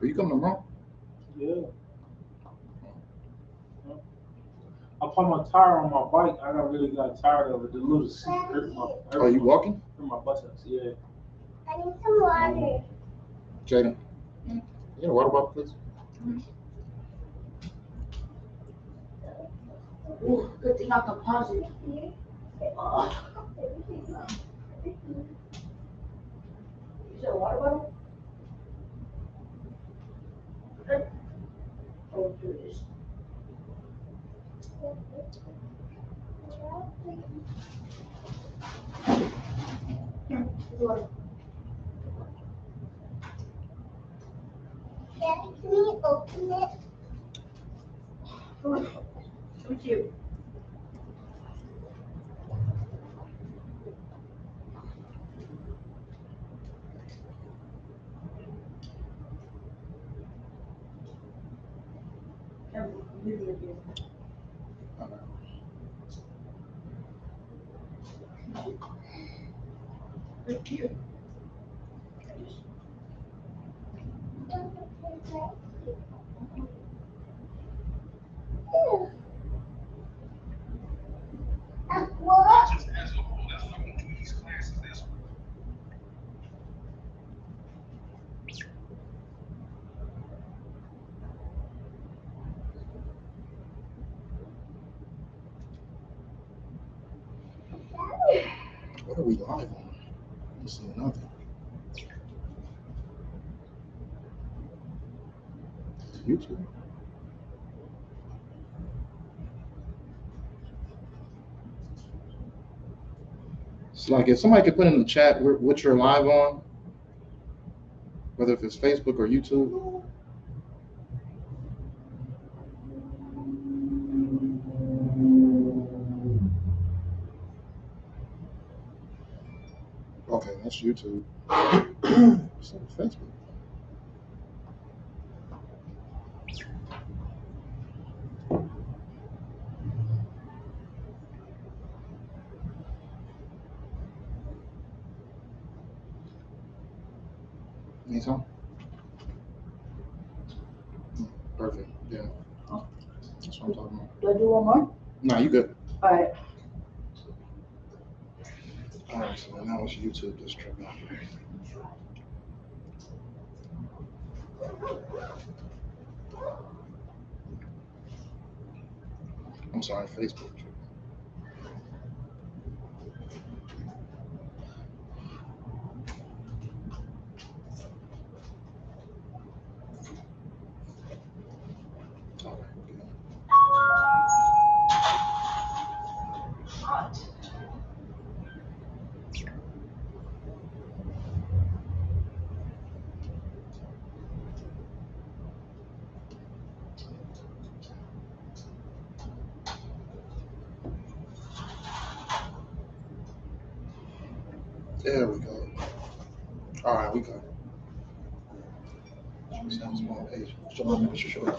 Are you coming tomorrow? Yeah. I put my tire on my bike. I got tired of it. The little seat hurt my. Are you walking? Hurt my buttocks. Yeah. I need some water. Jaden, you need a water bottle, please? Ooh, good thing I can pause it. You said water bottle? Oh, here it is. Water. Daddy, can you open it? So cute. They're cute. What? What are we live on? I don't see nothing. It's YouTube. So like if somebody could put in the chat what you're live on, whether if it's Facebook or YouTube. Okay, that's YouTube. So Facebook. Need some? Perfect. Yeah. That's what I'm talking about. Do I do one more? No, you good. All right. All right, so now it's YouTube just tripping. I'm sorry, Facebook tripping. All right, good. There we go. All right, we got it. Sounds small page. Show me what you show it.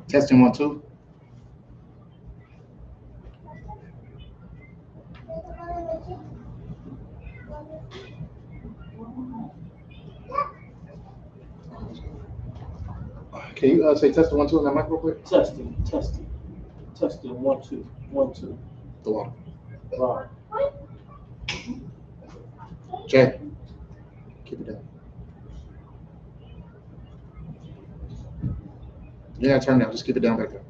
Testing 1, 2. Can you say testing 1, 2 on that mic real quick? Testing. 1, 2. 1, 2. The water. Right. Jay, keep it down. Yeah, turn it down. Just keep it down back there.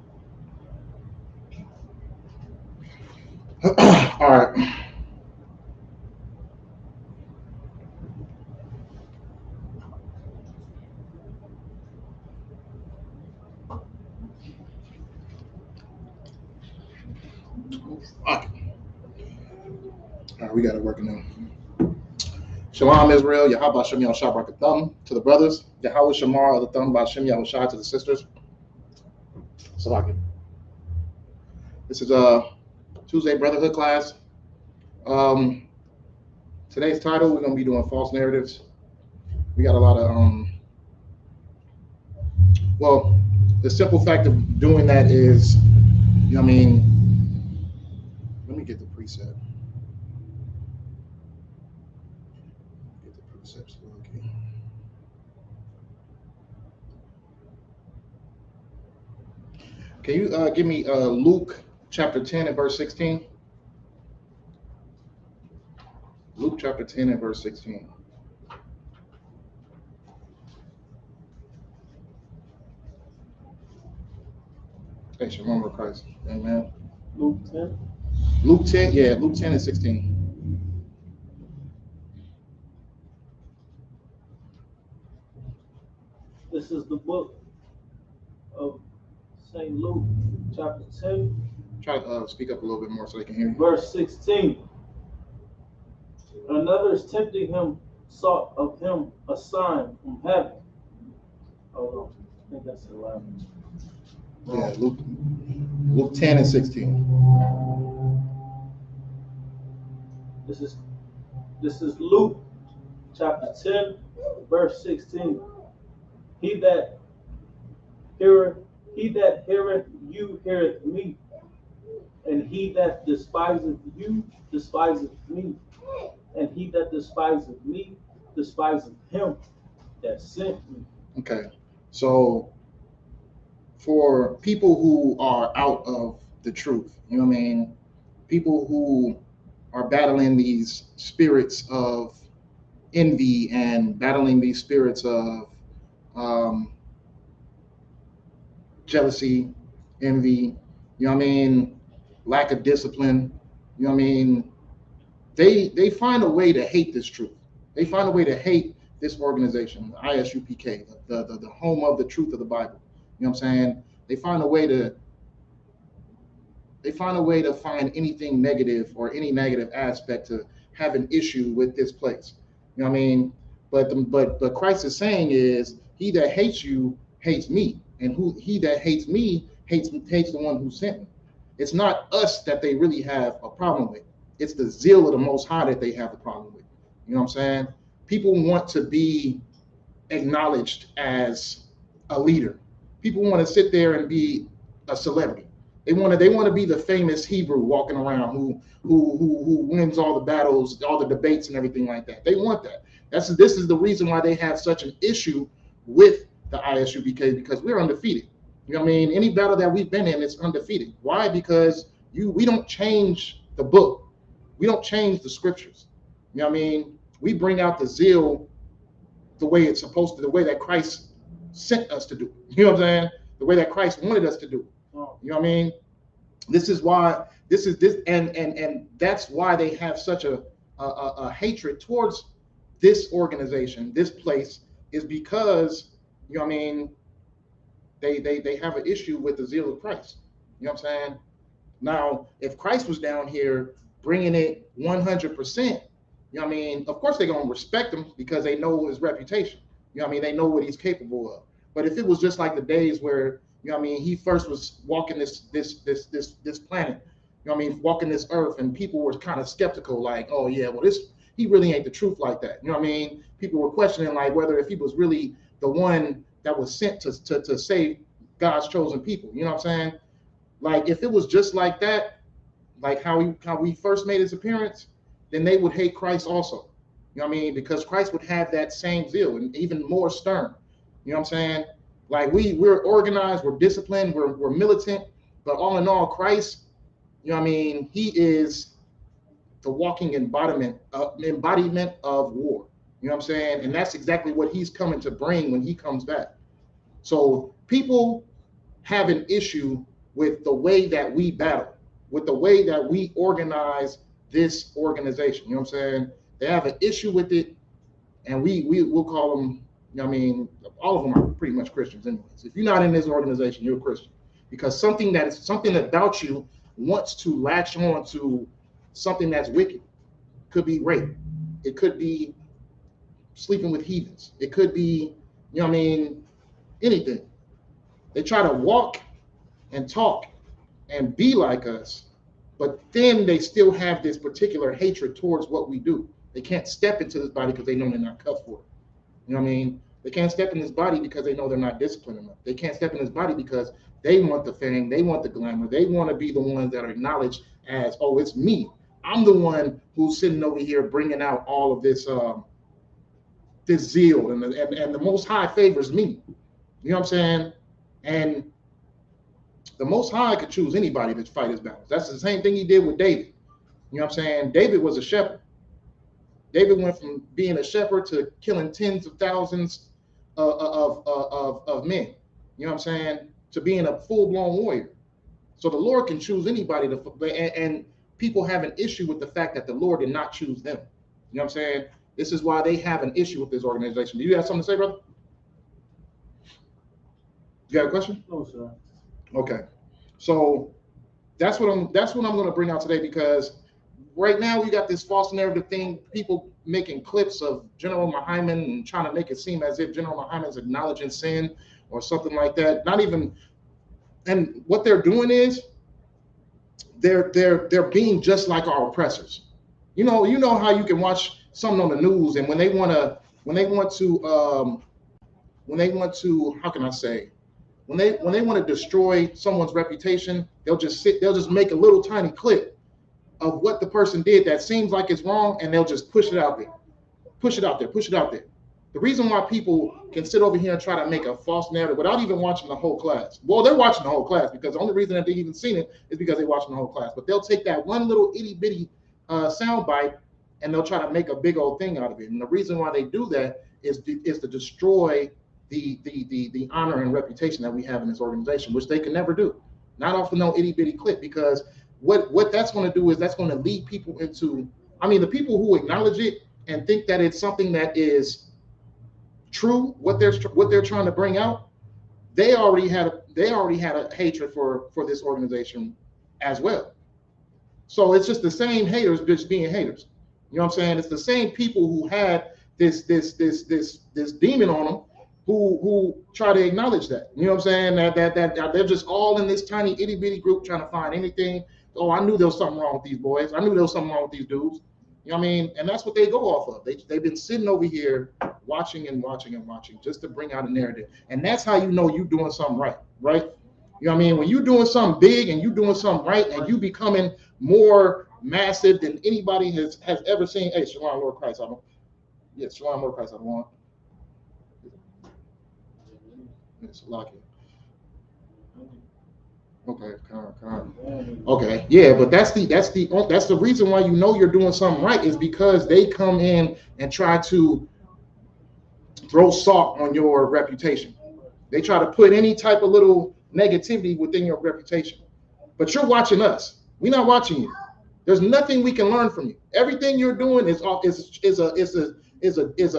All right. Okay. All right, we got it working now. Shalom Israel, Yahweh Shem Yahweh Thumb to the brothers, Yahweh Shamar the Thumb Bashem Yahweh Shai to the sisters. Salaki. This is Tuesday Brotherhood class. Today's title, we're gonna be doing false narratives. We got a lot of well, the simple fact of doing that is, you know what I mean, let me get the precept. Get the precepts. Okay. Can you give me Luke chapter 10 and verse 16? Luke chapter 10 and verse 16. Hey, shalom of Christ. Amen. Luke 10. Luke 10, yeah, Luke 10 and 16. This is the book of St. Luke, chapter 10, Try to speak up a little bit more so they can hear you. verse 16. And others tempting him sought of him a sign from heaven. Hold on, I think that's 11. Yeah, Luke 10 and 16. This is Luke chapter 10, verse 16. He that heareth you heareth me, and he that despiseth you despiseth me, and he that despiseth me despiseth him that sent me. Okay, so for people who are out of the truth, you know what I mean? People who are battling these spirits of envy and battling these spirits of jealousy, envy, you know what I mean? Lack of discipline, you know what I mean? They find a way to hate this truth. They find a way to hate this organization, the ISUPK, the home of the truth of the Bible. You know what I'm saying? They find a way to find anything negative or any negative aspect to have an issue with this place. You know what I mean? But Christ is saying is, he that hates you hates me, and he that hates me hates the one who sent me. It's not us that they really have a problem with. It's the zeal of the Most High that they have a problem with. You know what I'm saying? People want to be acknowledged as a leader. People want to sit there and be a celebrity. They want to be the famous Hebrew walking around who wins all the battles, all the debates and everything like that. They want that. This is the reason why they have such an issue with the ISUBK, because we're undefeated. You know what I mean? Any battle that we've been in, it's undefeated. Why? Because we don't change the book. We don't change the scriptures. You know what I mean? We bring out the zeal the way it's supposed to, the way that Christ sent us to do. You know what I'm saying? The way that Christ wanted us to do. You know what I mean? This is why and that's why they have such a hatred towards this organization, this place, is because, you know what I mean, they have an issue with the zeal of Christ. You know what I'm saying? Now, if Christ was down here bringing it 100%, you know what I mean? Of course, they're going to respect him because they know his reputation. You know what I mean? They know what he's capable of. But if it was just like the days where, you know what I mean, he first was walking this planet, you know what I mean, walking this earth, and people were kind of skeptical, like, oh yeah, well, he really ain't the truth like that. You know what I mean? People were questioning like whether if he was really the one that was sent to save God's chosen people. You know what I'm saying? Like if it was just like that, like how we first made his appearance, then they would hate Christ also. You know what I mean? Because Christ would have that same zeal and even more stern. You know what I'm saying? Like we're organized, we're disciplined, we're militant, but all in all, Christ, you know what I mean, he is the walking embodiment of war. You know what I'm saying? And that's exactly what he's coming to bring when he comes back. So people have an issue with the way that we battle, with the way that we organize this organization. You know what I'm saying? They have an issue with it, and we'll call them, you know what I mean, all of them are pretty much Christians anyways. If you're not in this organization, you're a Christian, because something about you wants to latch on to something that's wicked. Could be rape. It could be sleeping with heathens. It could be, you know what I mean, anything. They try to walk and talk and be like us, but then they still have this particular hatred towards what we do. They can't step into this body because they know they're not cut for it. You know what I mean? They can't step in this body because they know they're not disciplined enough. They can't step in this body because they want the fame, they want the glamour, they want to be the ones that are acknowledged as, oh, it's me. I'm the one who's sitting over here bringing out all of this this zeal, and the Most High favors me. You know what I'm saying? And the Most High could choose anybody to fight his battles. That's the same thing he did with David. You know what I'm saying? David was a shepherd. David went from being a shepherd to killing tens of thousands of men. You know what I'm saying? To being a full-blown warrior. So the Lord can choose anybody and people have an issue with the fact that the Lord did not choose them. You know what I'm saying? This is why they have an issue with this organization. Do you have something to say, brother? You got a question? No, sir. Okay. So that's what I'm going to bring out today, because right now we got this false narrative thing, people making clips of General Muhammad and trying to make it seem as if General Muhammad is acknowledging sin or something like that. Not even, and what they're doing is they're being just like our oppressors. You know how you can watch something on the news, and when they want to how can I say, when they want to destroy someone's reputation, they'll just make a little tiny clip of what the person did that seems like it's wrong, and they'll just push it out there. The reason why people can sit over here and try to make a false narrative without even watching the whole class. Well, they're watching the whole class, because the only reason that they've even seen it is because they're watching the whole class. But they'll take that one little itty bitty sound bite, and they'll try to make a big old thing out of it. And the reason why they do that is to destroy the honor and reputation that we have in this organization, which they can never do. Not off of no itty bitty clip, because what that's going to do is that's going to lead people into, the people who acknowledge it and think that it's something that is true, what they're trying to bring out, they already had a hatred for this organization as well. So it's just the same haters just being haters. You know what I'm saying? It's the same people who had this demon on them who try to acknowledge that. You know what I'm saying? That they're just all in this tiny itty bitty group trying to find anything. Oh, I knew there was something wrong with these boys. I knew there was something wrong with these dudes. You know what I mean? And that's what they go off of. They've been sitting over here watching just to bring out a narrative. And that's how you know you're doing something right? You know what I mean? When you're doing something big and you're doing something right, and you becoming more massive than anybody has ever seen. Hey, Shalom, Lord Christ, Shalom, Lord Christ, I don't want. It's lucky. Okay, okay, yeah, but that's the reason why you know you're doing something right, is because they come in and try to throw salt on your reputation. They try to put any type of little negativity within your reputation. But you're watching us. We're not watching you. There's nothing we can learn from you. Everything you're doing is a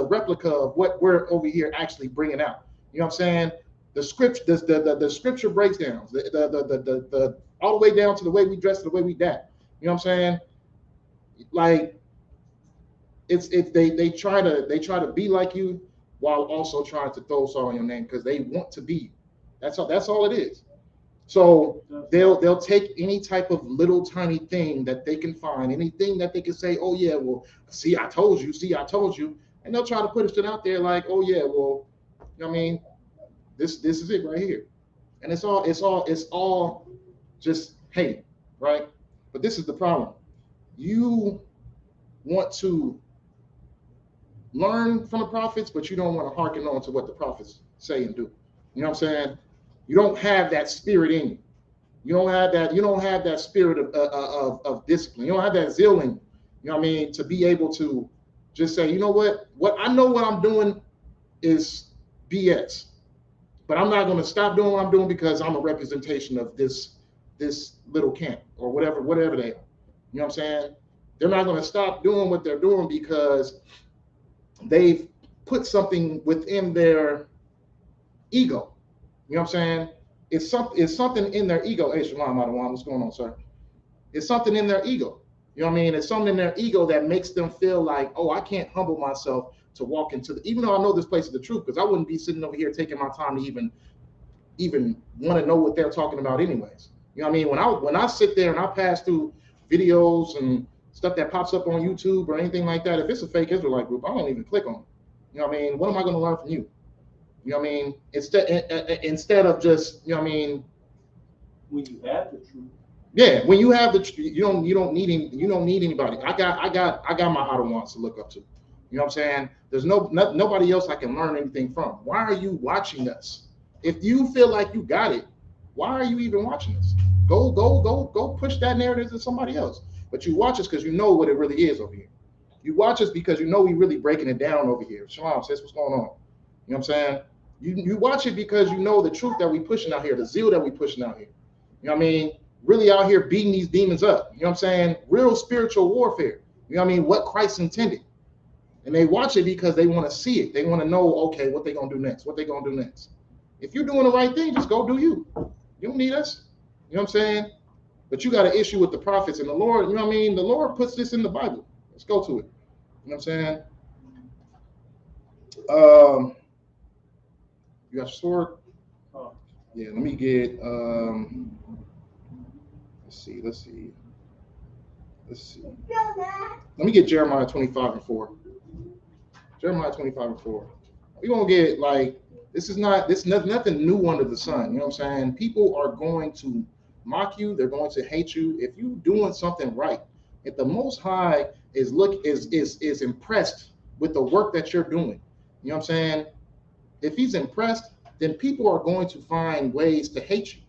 replica of what we're over here actually bringing out. You know what I'm saying? The scripture breakdowns, the all the way down to the way we dress, to the way we dap. You know what I'm saying? Like they try to be like you while also trying to throw salt on your name, because they want to be you. That's all it is. So they'll take any type of little tiny thing that they can find, anything that they can say, oh yeah, well, see, I told you, and they'll try to put it out there like, oh yeah, well, you know what I mean? This is it right here. And it's all just hate, right? But this is the problem. You want to learn from the prophets, but you don't want to hearken on to what the prophets say and do. You know what I'm saying? You don't have that spirit in you. You don't have that spirit of discipline. You don't have that zeal in you. You know what I mean? To be able to just say, you know what I know what I'm doing is BS. But I'm not going to stop doing what I'm doing because I'm a representation of this little camp or whatever they are. You know what I'm saying? They're not going to stop doing what they're doing because they've put something within their ego. You know what I'm saying? It's something in their ego. Hey, Shalom, Adawan, what's going on, sir? It's something in their ego. You know what I mean? It's something in their ego that makes them feel like, oh, I can't humble myself to walk into the, even though I know this place is the truth, because I wouldn't be sitting over here taking my time to even want to know what they're talking about anyways. You know what I mean? When I sit there and I pass through videos and stuff that pops up on YouTube or anything like that, if it's a fake Israelite group, I don't even click on it. You know what I mean? What am I going to learn from you? You know what I mean? Instead of just, you know what I mean? When you have the truth. Yeah, when you have you don't need anybody. I got my Hadawans to look up to. You know what I'm saying? There's nobody else I can learn anything from. Why are you watching us? If you feel like you got it, why are you even watching us? Go push that narrative to somebody else. But you watch us because you know what it really is over here. You watch us because you know we really breaking it down over here. Shalom, sis, what's going on? You know what I'm saying? You watch it because you know the truth that we pushing out here, the zeal that we pushing out here. You know what I mean? Really out here beating these demons up. You know what I'm saying? Real spiritual warfare. You know what I mean? What Christ intended. And they watch it because they want to see it. They want to know, okay, what they going to do next? What they going to do next? If you're doing the right thing, just go do you. You don't need us. You know what I'm saying? But you got an issue with the prophets and the Lord. You know what I mean? The Lord puts this in the Bible. Let's go to it. You know what I'm saying? You got your sword? Oh. Yeah, let me get, let's see. Let me get Jeremiah 25:4. Jeremiah 25:4. We're going to get, like, this is nothing new under the sun. You know what I'm saying? People are going to mock you. They're going to hate you. If you're doing something right, if the Most High is impressed with the work that you're doing, you know what I'm saying? If he's impressed, then people are going to find ways to hate you.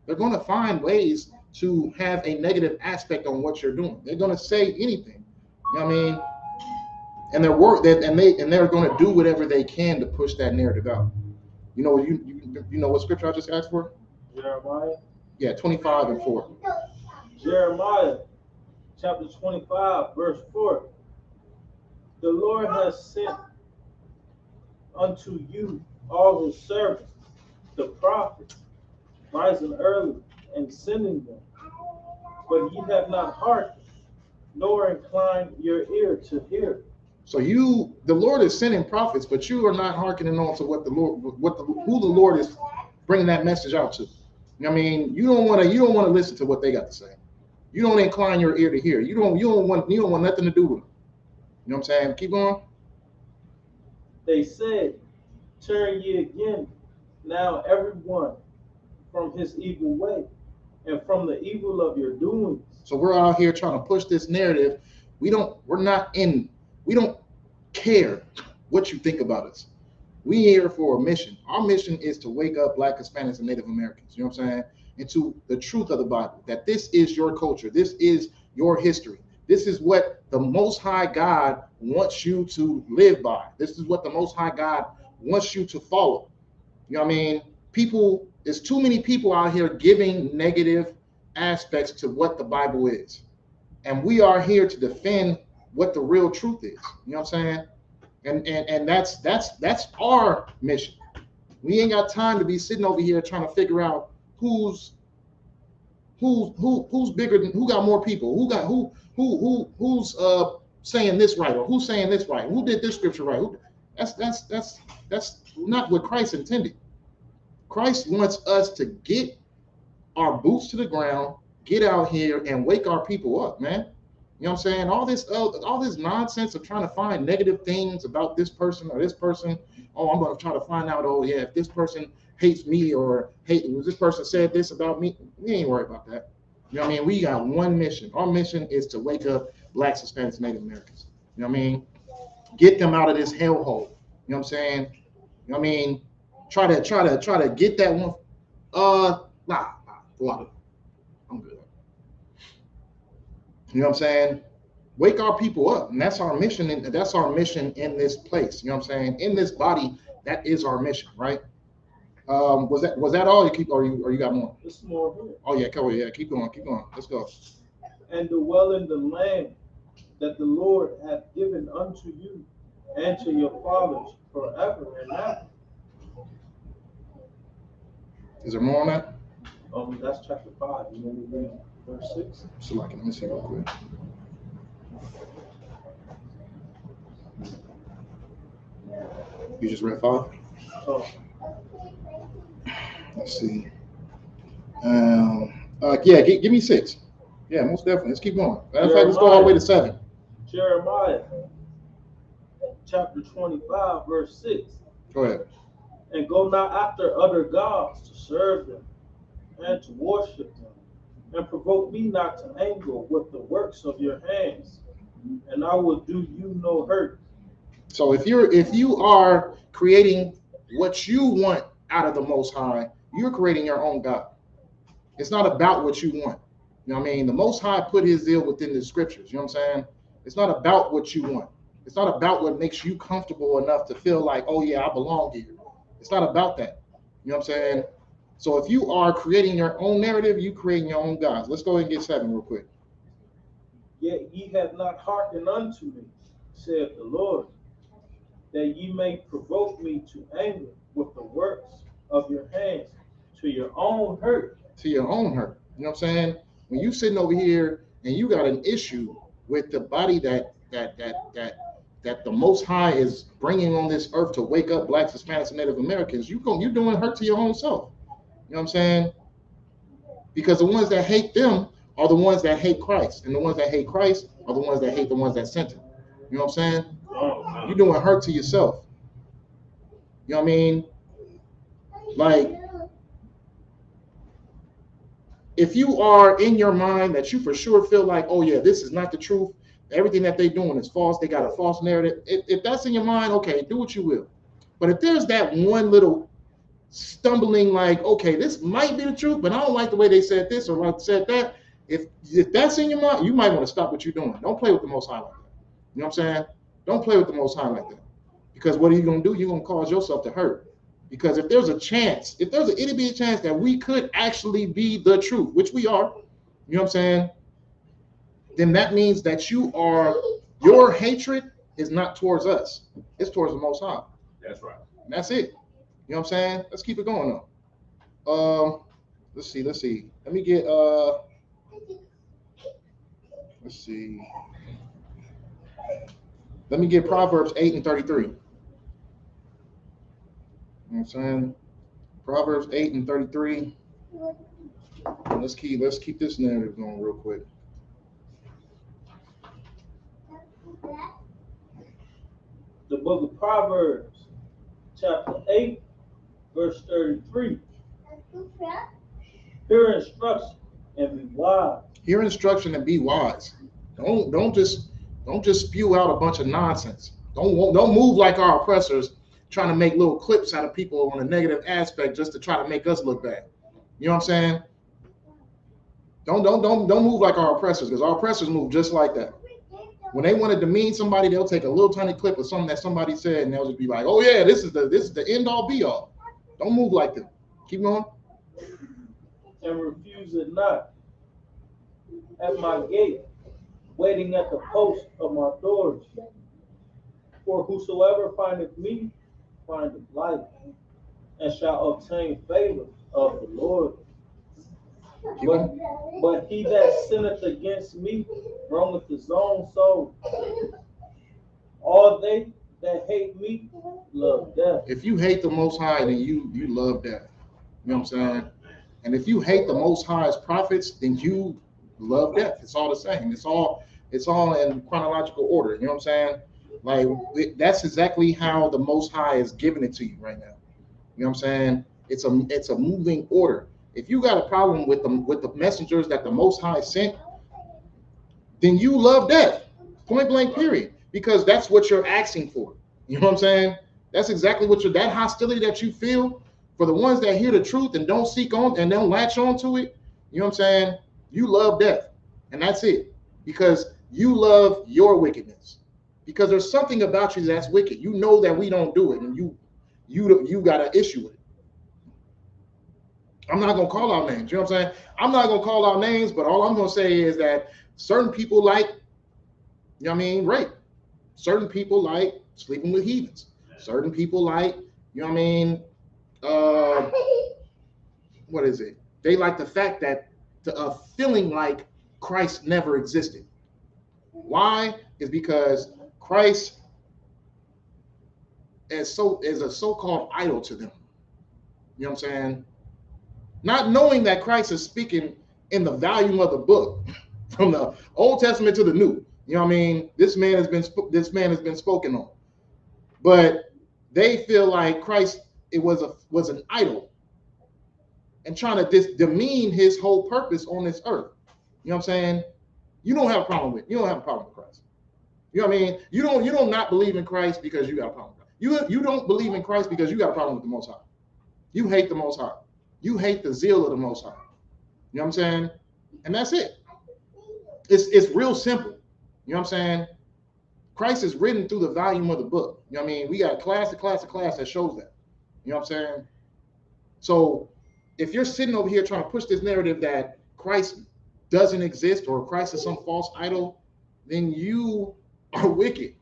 They're going to find ways to have a negative aspect on what you're doing. They're going to say anything. You know what I mean? And they're going to do whatever they can to push that narrative out. You know, you know what scripture I just asked for? Jeremiah. Yeah, 25:4. Jeremiah, chapter 25, verse 4. The Lord has sent unto you all his servants, the prophets, rising early and sending them. But ye have not hearkened, nor inclined your ear to hear. So the Lord is sending prophets, but you are not hearkening on to what the Lord, who the Lord is bringing that message out to. You know what I mean? You don't want to listen to what they got to say. You don't incline your ear to hear. You don't want nothing to do with them. You know what I'm saying? Keep going. They said, turn ye again now everyone from his evil way and from the evil of your doings. So we're out here trying to push this narrative. We don't care what you think about us. We here for a mission. Our mission is to wake up Black, Hispanics, and Native Americans, you know what I'm saying? Into the truth of the Bible, that this is your culture. This is your history. This is what the Most High God wants you to live by. This is what the Most High God wants you to follow. You know what I mean? There's too many people out here giving negative aspects to what the Bible is. And we are here to defend what the real truth is. You know what I'm saying? And that's our mission. We ain't got time to be sitting over here trying to figure out who's bigger than, who got more people, who's saying this right, or who's saying this right, who did this scripture right. That's not what Christ intended. Christ wants us to get our boots to the ground, get out here and wake our people up, man. You know what I'm saying? All this nonsense of trying to find negative things about this person or this person. Oh, I'm going to try to find out, oh, yeah, if this person hates me or this person said this about me. We ain't worried about that. You know what I mean? We got one mission. Our mission is to wake up Blacks, Hispanics, Native Americans. You know what I mean? Get them out of this hellhole. You know what I'm saying? You know what I mean? Try to get that one. Nah, I'm good. You know what I'm saying? Wake our people up, and that's our mission. And that's our mission in this place. You know what I'm saying? In this body, that is our mission, right? Was that all? You got more? There's more here. Oh yeah, cool. Yeah, keep going. Let's go. And dwell in the land that the Lord hath given unto you and to your fathers forever and ever. Is there more on that? That's chapter 5. You want me to read verse 6. So like, let me see real quick. You just read 5? Oh, Let's see. Yeah, give me 6. Yeah, most definitely. Let's keep going. Matter of fact, let's go all the way to 7. Jeremiah chapter 25, verse 6. Go ahead. And go not after other gods to serve them and to worship them, and provoke me not to anger with the works of your hands, and I will do you no hurt. So if you are creating what you want out of the Most High, you're creating your own God. It's not about what you want. You know what I mean? The Most High put his zeal within the scriptures. You know what I'm saying? It's not about what you want. It's not about what makes you comfortable enough to feel like, oh yeah, I belong here. It's not about that. You know what I'm saying? So if you are creating your own narrative, you creating your own gods. Let's go ahead and get 7 real quick. Yet ye have not hearkened unto me, saith the Lord, that ye may provoke me to anger with the works of your hands, to your own hurt. To your own hurt. You know what I'm saying? When you sitting over here and you got an issue with the body that the Most High is bringing on this earth to wake up Blacks, Hispanics, and Native Americans, you're doing hurt to your own self. You know what I'm saying? Because the ones that hate them are the ones that hate Christ, and the ones that hate Christ are the ones that hate the ones that sent him. You know what I'm saying? You're doing hurt to yourself. You know what I mean? Like, if you are in your mind that you for sure feel like, oh yeah, this is not the truth, everything that they're doing is false, they got a false narrative, if that's in your mind, okay, do what you will. But if there's that one little stumbling like, okay, this might be the truth, but I don't like the way they said this or like said that, if that's in your mind, you might want to stop what you're doing. Don't play with the Most High like that. You know what I'm saying? Don't play with the Most High like that. Because what are you going to do? You're going to cause yourself to hurt. Because if there's a chance, if there's an itty bitty chance that we could actually be the truth, which we are, you know what I'm saying? Then that means that your hatred is not towards us. It's towards the Most High. That's right. And that's it. You know what I'm saying? Let's keep it going though. Let's see. Let me get let's see. Let me get Proverbs 8 and 33. You know what I'm saying? Proverbs 8 and 33. Let's keep this narrative going real quick. The book of Proverbs, chapter 8, verse 33. Hear instruction and be wise. Hear instruction and be wise. Don't just spew out a bunch of nonsense. Don't move like our oppressors, trying to make little clips out of people on a negative aspect just to try to make us look bad. You know what I'm saying? Don't move like our oppressors, because our oppressors move just like that. When they want to demean somebody, they'll take a little tiny clip of something that somebody said, and they'll just be like, "Oh yeah, this is the end all be all." Don't move like them. Keep going. And refuse it not at my gate, waiting at the post of my doors. For whosoever findeth me findeth life, and shall obtain favor of the Lord. But he that sinneth against me wrongeth his own soul. All they that hate me love death. If you hate the Most High, then you love death. You know what I'm saying? And if you hate the Most High's prophets, then you love death. It's all the same. It's all in chronological order. You know what I'm saying? Like, that's exactly how the Most High is giving it to you right now. You know what I'm saying? It's a moving order. If you got a problem with the messengers that the Most High sent, then you love death. Point blank, period. Because that's what you're asking for. You know what I'm saying? That's exactly what that hostility that you feel for the ones that hear the truth and don't seek on and don't latch on to it. You know what I'm saying? You love death. And that's it. Because you love your wickedness. Because there's something about you that's wicked. You know that we don't do it, and you got an issue with it. I'm not gonna call out names. You know what I'm saying? I'm not gonna call out names, but all I'm gonna say is that certain people like, you know what I mean, rape. Certain people like sleeping with heathens. Certain people like, you know what I mean, what is it? They like the fact that feeling like Christ never existed. Why? Is because Christ is a so-called idol to them. You know what I'm saying? Not knowing that Christ is speaking in the volume of the book, from the Old Testament to the New. You know what I mean? This man has been spoken on, but they feel like Christ was an idol and trying to demean his whole purpose on this earth. You know what I'm saying? You don't have a problem with Christ. You know what I mean? You don't not believe in Christ because you got a problem with Christ. You don't believe in Christ because you got a problem with the Most High. You hate the Most High. You hate the zeal of the Most High. You know what I'm saying? And that's it. It's real simple. You know what I'm saying? Christ is written through the volume of the book. You know what I mean? We got class to class to class that shows that. You know what I'm saying? So if you're sitting over here trying to push this narrative that Christ doesn't exist or Christ is some false idol, then you are wicked.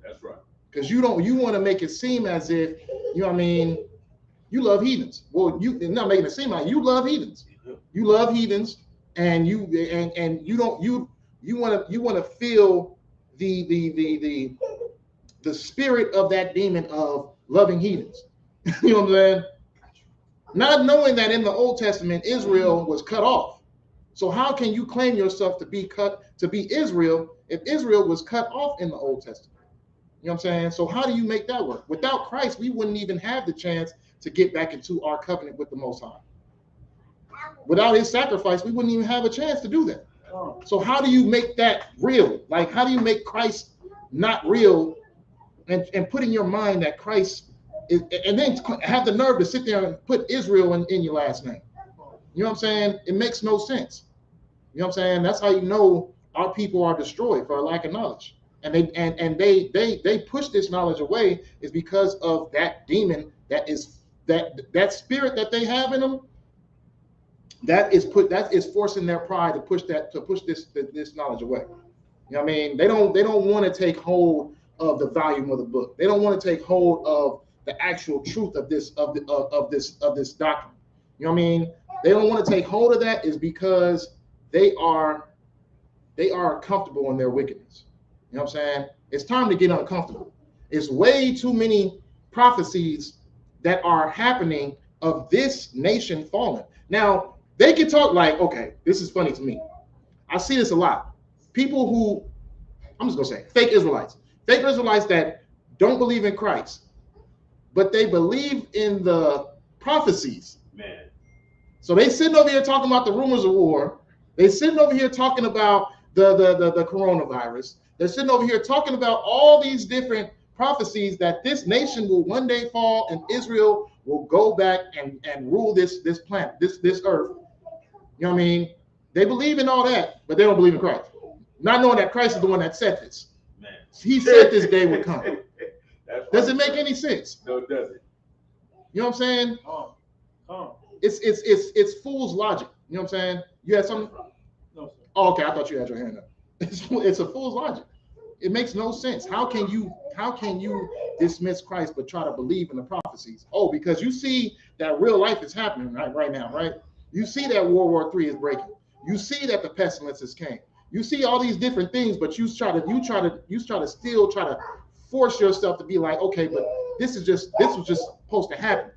That's right. Because you want to make it seem as if, you know what I mean, you love heathens. Well, you're not making it seem like you love heathens. You love heathens, and you want to feel the spirit of that demon of loving heathens. You know what I'm saying? Not knowing that in the Old Testament Israel was cut off. So how can you claim yourself to be Israel if Israel was cut off in the Old Testament? You know what I'm saying? So how do you make that work? Without Christ, we wouldn't even have the chance to get back into our covenant with the Most High. Without his sacrifice, we wouldn't even have a chance to do that. So how do you make that real? Like, how do you make Christ not real and put in your mind that Christ is, and then have the nerve to sit there and put Israel in your last name? You know what I'm saying? It makes no sense. You know what I'm saying? That's how you know our people are destroyed for a lack of knowledge. And they push this knowledge away is because of that demon that spirit that they have in them. That is forcing their pride to push this knowledge away. You know what I mean? They don't want to take hold of the volume of the book. They don't want to take hold of the actual truth of this doctrine. You know what I mean? They don't want to take hold of that is because they are comfortable in their wickedness. You know what I'm saying? It's time to get uncomfortable. It's way too many prophecies that are happening of this nation falling. Now, they can talk like, okay, this is funny to me. I see this a lot. People who, I'm just going to say, fake Israelites that don't believe in Christ, but they believe in the prophecies. Man. So they sitting over here talking about the rumors of war. They sitting over here talking about the coronavirus. They're sitting over here talking about all these different prophecies that this nation will one day fall and Israel will go back and rule this planet, this earth. You know what I mean? They believe in all that, but they don't believe in Christ. Not knowing that Christ is the one that said this. Man. He said this day would come. Does it make any sense? No, it doesn't. You know what I'm saying? It's fool's logic. You know what I'm saying? You had something? No, sir. Oh, okay, I thought you had your hand up. It's a fool's logic. It makes no sense. How can you dismiss Christ but try to believe in the prophecies? Oh, because you see that real life is happening right now, right? You see that World War III is breaking. You see that the pestilences came. You see all these different things, but you try to still force yourself to be like, okay, but this was just supposed to happen.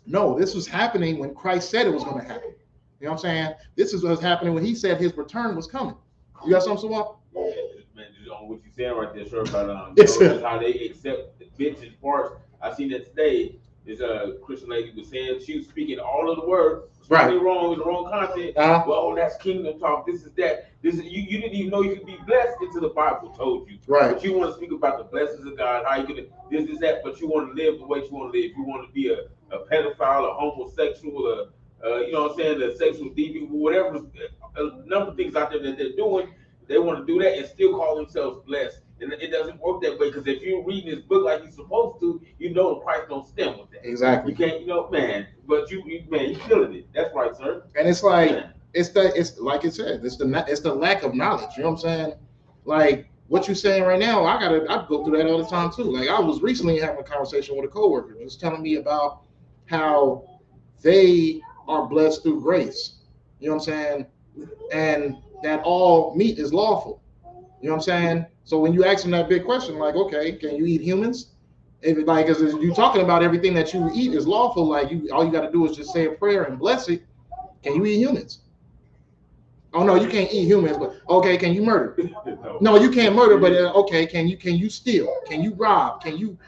No, this was happening when Christ said it was going to happen. You know what I'm saying? This is what was happening when he said his return was coming. You got something, Sawant? Man, on what you're saying right there, sure, about just how they accept vintage parts. I seen that today. This Christian lady was saying she was speaking all of the words, right, wrong with the wrong content. Well, that's kingdom talk. This is that. This is you didn't even know you could be blessed until the Bible told you. Right. But you want to speak about the blessings of God, how you gonna this is that, but you want to live the way you want to live. You want to be a pedophile, a homosexual, you know what I'm saying, a sexual deviant, whatever. A number of things out there that they're doing. They want to do that and still call themselves blessed. And it doesn't work that way, because if you're reading this book like you're supposed to, you know the price don't stem with that. Exactly. You can't, man. But you killing it. That's right, sir. And it's like it's like it said, it's the lack of knowledge. You know what I'm saying? Like what you're saying right now, I go through that all the time too. Like I was recently having a conversation with a coworker, just telling me about how they are blessed through grace. You know what I'm saying? And that all meat is lawful. You know what I'm saying? So when you ask them that big question, like, okay, can you eat humans? If like, as you talking about everything that you eat is lawful, like all you got to do is just say a prayer and bless it. Can you eat humans? Oh no, you can't eat humans, but okay, can you murder? No, you can't murder, but okay, can you steal? Can you rob? Can you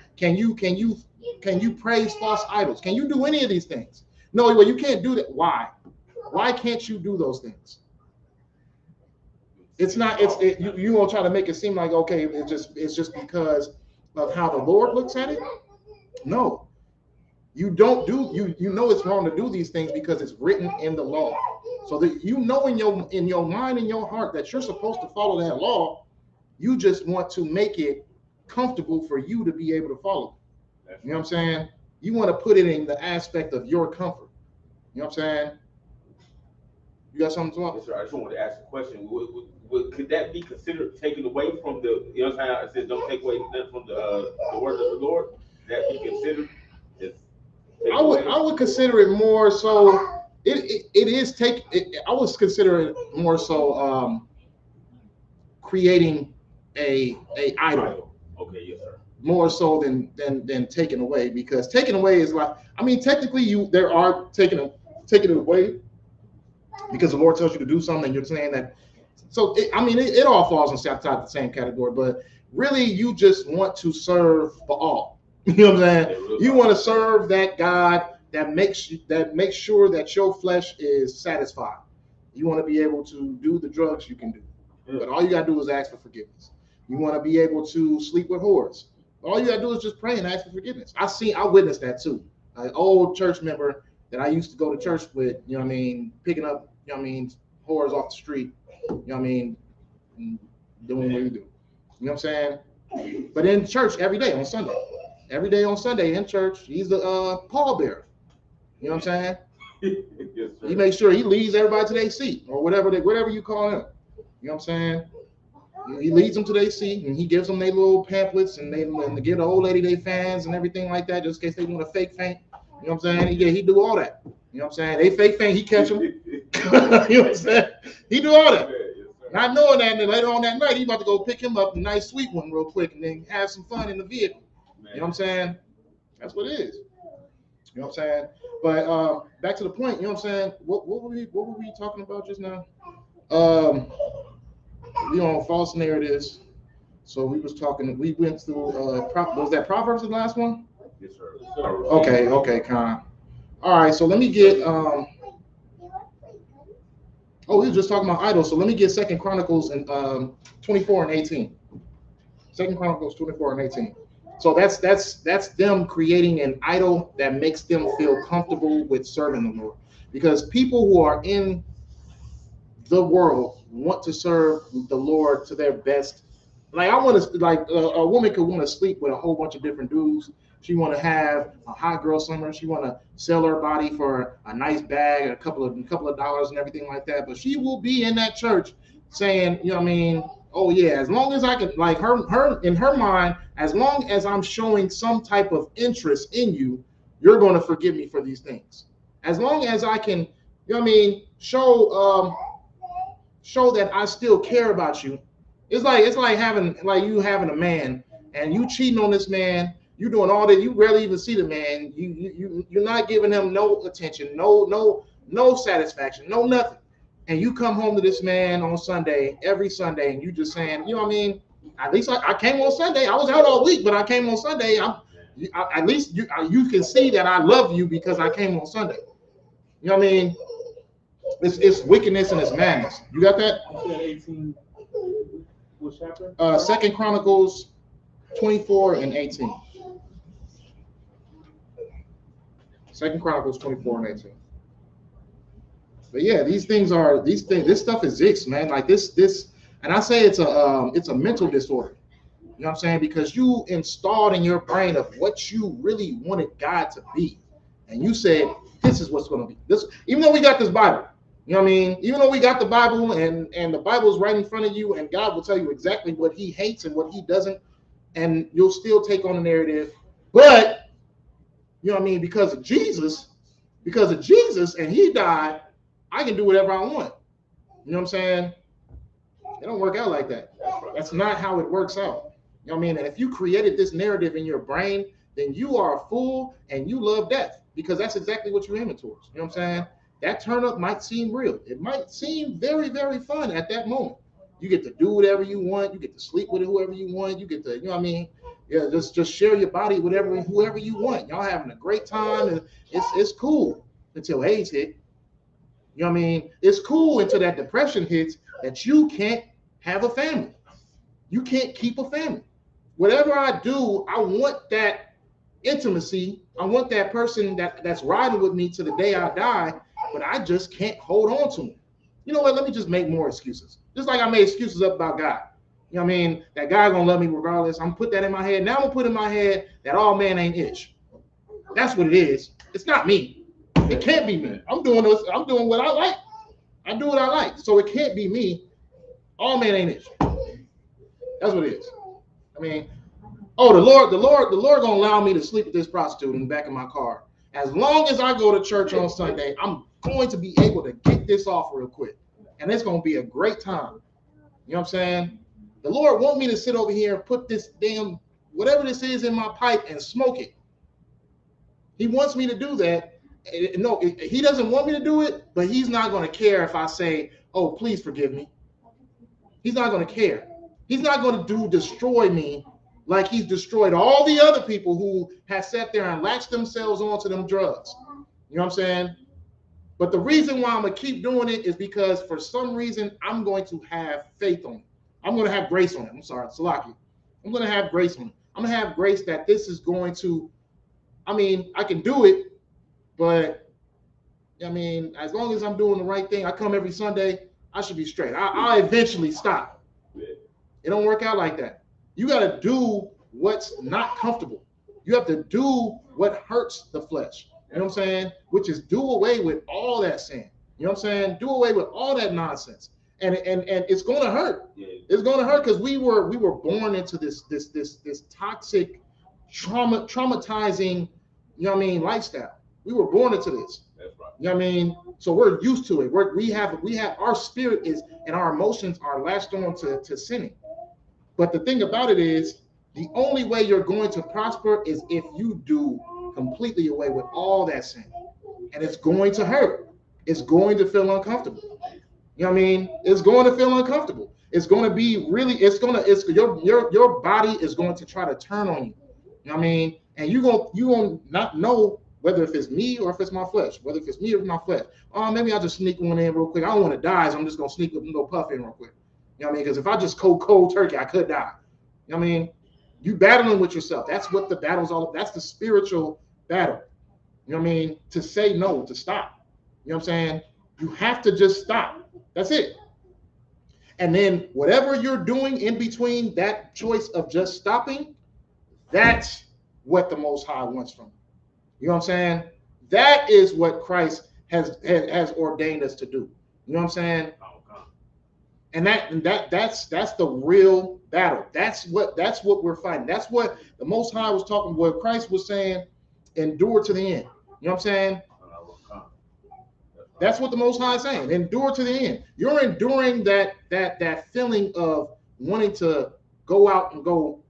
praise false idols? Can you do any of these things? No, well, you can't do that. Why? Why can't you do those things? It's not. You won't try to make it seem like okay. It's just because of how the Lord looks at it. No, you don't do. You know it's wrong to do these things because it's written in the law. So that you know in your mind and your heart that you're supposed to follow that law. You just want to make it comfortable for you to be able to follow. You know what I'm saying? You want to put it in the aspect of your comfort. You know what I'm saying? You got something to talk? Yes, sir. I just wanted to ask a question. Could that be considered taken away from the? You know what I'm saying? I said don't take away nothing from the word of the Lord. That be considered? I would consider it more so. It is take. I would consider it more so creating a idol. Okay, yes, sir. More so than taken away, because taken away is like, I mean, technically there are taking it away because the Lord tells you to do something and you're saying that. So it all falls inside the same category, but really you just want to serve Baal. You know what I'm saying? You want to serve that God that makes sure that your flesh is satisfied. You want to be able to do the drugs you can do, but all you gotta do is ask for forgiveness. You want to be able to sleep with whores. All you gotta do is just pray and ask for forgiveness. I witnessed that too. An old church member that I used to go to church with, you know what I mean, picking up, you know what I mean, whores off the street, you know what I mean, and doing what you do. You know what I'm saying? But in church every day on Sunday. Every day on Sunday in church, he's the pallbearer. You know what I'm saying? Yes, sir. He makes sure he leads everybody to their seat or whatever you call him. You know what I'm saying? He leads them to their seat and he gives them their little pamphlets and they give the old lady their fans and everything like that, just in case they want a fake faint. You know what I'm saying? He do all that. You know what I'm saying? They fake faint, he catch them. You know what I'm saying? He do all that. Not knowing that, and then later on that night, he about to go pick him up a nice sweet one real quick and then have some fun in the vehicle. You know what I'm saying? That's what it is. You know what I'm saying? But back to the point, you know what I'm saying? What were we talking about just now? We on false narratives. So we went through was that Proverbs the last one? Yes, sir. Okay, Con. All right, so let me get we were just talking about idols. So let me get 2 Chronicles and 24 and 18. 2 Chronicles 24 and 18. So that's them creating an idol that makes them feel comfortable with serving the Lord. Because people who are in the world want to serve the Lord to their best. Like a woman could want to sleep with a whole bunch of different dudes. She want to have a hot girl summer. She want to sell her body for a nice bag and a couple of dollars and everything like that. But she will be in that church saying, you know what I mean? Oh yeah, as long as I can, like her in her mind, as long as I'm showing some type of interest in you, you're going to forgive me for these things. As long as I can, you know what I mean, show that I still care about you. It's like having a man and you cheating on this man. You doing all that. You rarely even see the man. You're not giving him no attention, no satisfaction, no nothing. And you come home to this man on Sunday, every Sunday, and you just saying, you know what I mean? At least I came on Sunday. I was out all week, but I came on Sunday. At least you can see that I love you because I came on Sunday. You know what I mean? It's wickedness and it's madness. You got that? You said 18. What chapter? 2 Chronicles 24 and 18. 2 Chronicles 24 and 18. But yeah, this stuff exists, man. Like this, and I say it's a mental disorder. You know what I'm saying? Because you installed in your brain of what you really wanted God to be, and you said this is what's going to be. This, even though we got this Bible, you know what I mean? Even though we got the Bible and the Bible is right in front of you, and God will tell you exactly what He hates and what He doesn't, and you'll still take on the narrative. But you know what I mean? Because of Jesus, and He died. I can do whatever I want. You know what I'm saying? It don't work out like that. That's not how it works out. You know what I mean? And if you created this narrative in your brain, then you are a fool and you love death, because that's exactly what you're aiming towards. You know what I'm saying? That turn up might seem real. It might seem very, very fun at that moment. You get to do whatever you want. You get to sleep with whoever you want. You get to, you know what I mean? Yeah, just share your body with whoever you want. Y'all having a great time, and it's cool until AIDS hit. You know what I mean? It's cool until that depression hits, that you can't have a family. You can't keep a family. Whatever I do, I want that intimacy. I want that person that's riding with me to the day I die, but I just can't hold on to him. You know what? Let me just make more excuses. Just like I made excuses up about God. You know what I mean? That God gonna love me regardless. I'm gonna put that in my head. Now I'm gonna put in my head that all man ain't ish. That's what it is. It's not me. It can't be me. I'm doing what I like. I do what I like. So it can't be me. All man ain't ish. That's what it is. I mean, oh, the Lord gonna allow me to sleep with this prostitute in the back of my car. As long as I go to church on Sunday, I'm going to be able to get this off real quick. And it's gonna be a great time. You know what I'm saying? The Lord want me to sit over here and put this damn whatever this is in my pipe and smoke it. He wants me to do that. No, he doesn't want me to do it, but he's not going to care if I say, oh, please forgive me. He's not going to care. He's not going to destroy me like he's destroyed all the other people who have sat there and latched themselves onto them drugs. You know what I'm saying? But the reason why I'm going to keep doing it is because for some reason, I'm going to have faith on it. I'm going to have grace on it. I'm sorry, Salaki. I'm going to have grace on it. I'm going to have grace that this is going to, I mean, I can do it, but I mean, as long as I'm doing the right thing, I come every Sunday, I should be straight. I'll eventually stop. It don't work out like that. You got to do what's not comfortable. You have to do what hurts the flesh. You know what I'm saying? Which is do away with all that sin. You know what I'm saying? Do away with all that nonsense. And it's going to hurt. It's going to hurt because we were born into this toxic, traumatizing, you know what I mean, lifestyle. We were born into this. That's right. You know what I mean? So we're used to it. We have our spirit is and our emotions are latched on to sinning. But the thing about it is, the only way you're going to prosper is if you do completely away with all that sin. And it's going to hurt. It's going to feel uncomfortable. You know what I mean? It's going to feel uncomfortable. It's going to be really, your body is going to try to turn on you. You know what I mean? And you gonna not know whether if it's me or if it's my flesh, whether if it's me or my flesh. Oh, maybe I'll just sneak one in real quick. I don't want to die, so I'm just gonna sneak and go puff in real quick. You know what I mean? Because if I just cold turkey, I could die. You know what I mean? You battling with yourself. That's what the battle's all about. That's the spiritual battle. You know what I mean? To say no, to stop. You know what I'm saying? You have to just stop. That's it. And then whatever you're doing in between that choice of just stopping, that's what the Most High wants from you. You know what I'm saying? That is what Christ has ordained us to do. You know what I'm saying? And that's the real battle. That's what we're fighting. That's what the Most High was talking. What Christ was saying, endure to the end. You know what I'm saying? That's what the Most High is saying. Endure to the end. You're enduring that feeling of wanting to go out and go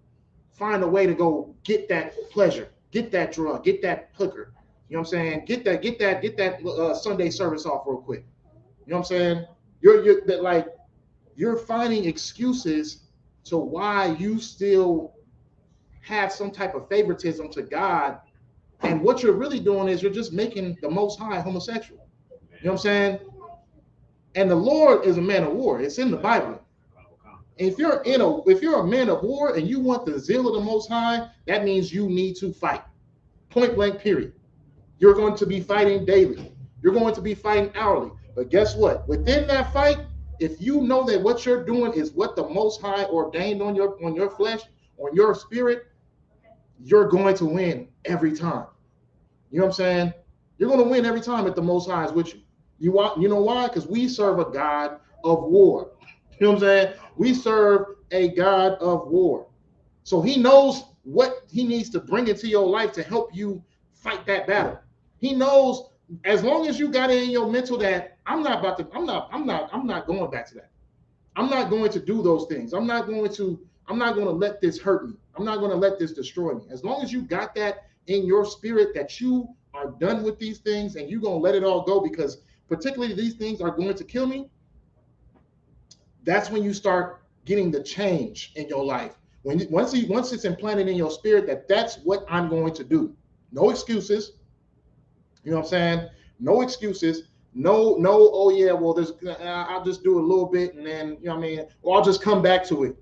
find a way to go get that pleasure, get that drug, get that hooker. You know what I'm saying? Get that Sunday service off real quick. You know what I'm saying? You're finding excuses to why you still have some type of favoritism to God, and what you're really doing is you're just making the Most High homosexual. You know what I'm saying? And the Lord is a man of war. It's in the Bible. And if you're a man of war and you want the zeal of the Most High, that means you need to fight. Point blank, period. You're going to be fighting daily. You're going to be fighting hourly. But guess what? Within that fight, if you know that what you're doing is what the Most High ordained on your flesh, on your spirit, you're going to win every time. You know what I'm saying? You're going to win every time if the Most High is with you. You know why? Because we serve a God of war. You know what I'm saying? We serve a God of war. So he knows what he needs to bring into your life to help you fight that battle. He knows as long as you got it in your mental that I'm not going back to that. I'm not going to do those things. I'm not going to let this hurt me. I'm not going to let this destroy me. As long as you got that in your spirit that you are done with these things and you're going to let it all go because particularly these things are going to kill me, that's when you start getting the change in your life. Once it's implanted in your spirit that that's what I'm going to do. No excuses. You know what I'm saying? No excuses. No, oh yeah, well, I'll just do a little bit and then, you know what I mean? Or I'll just come back to it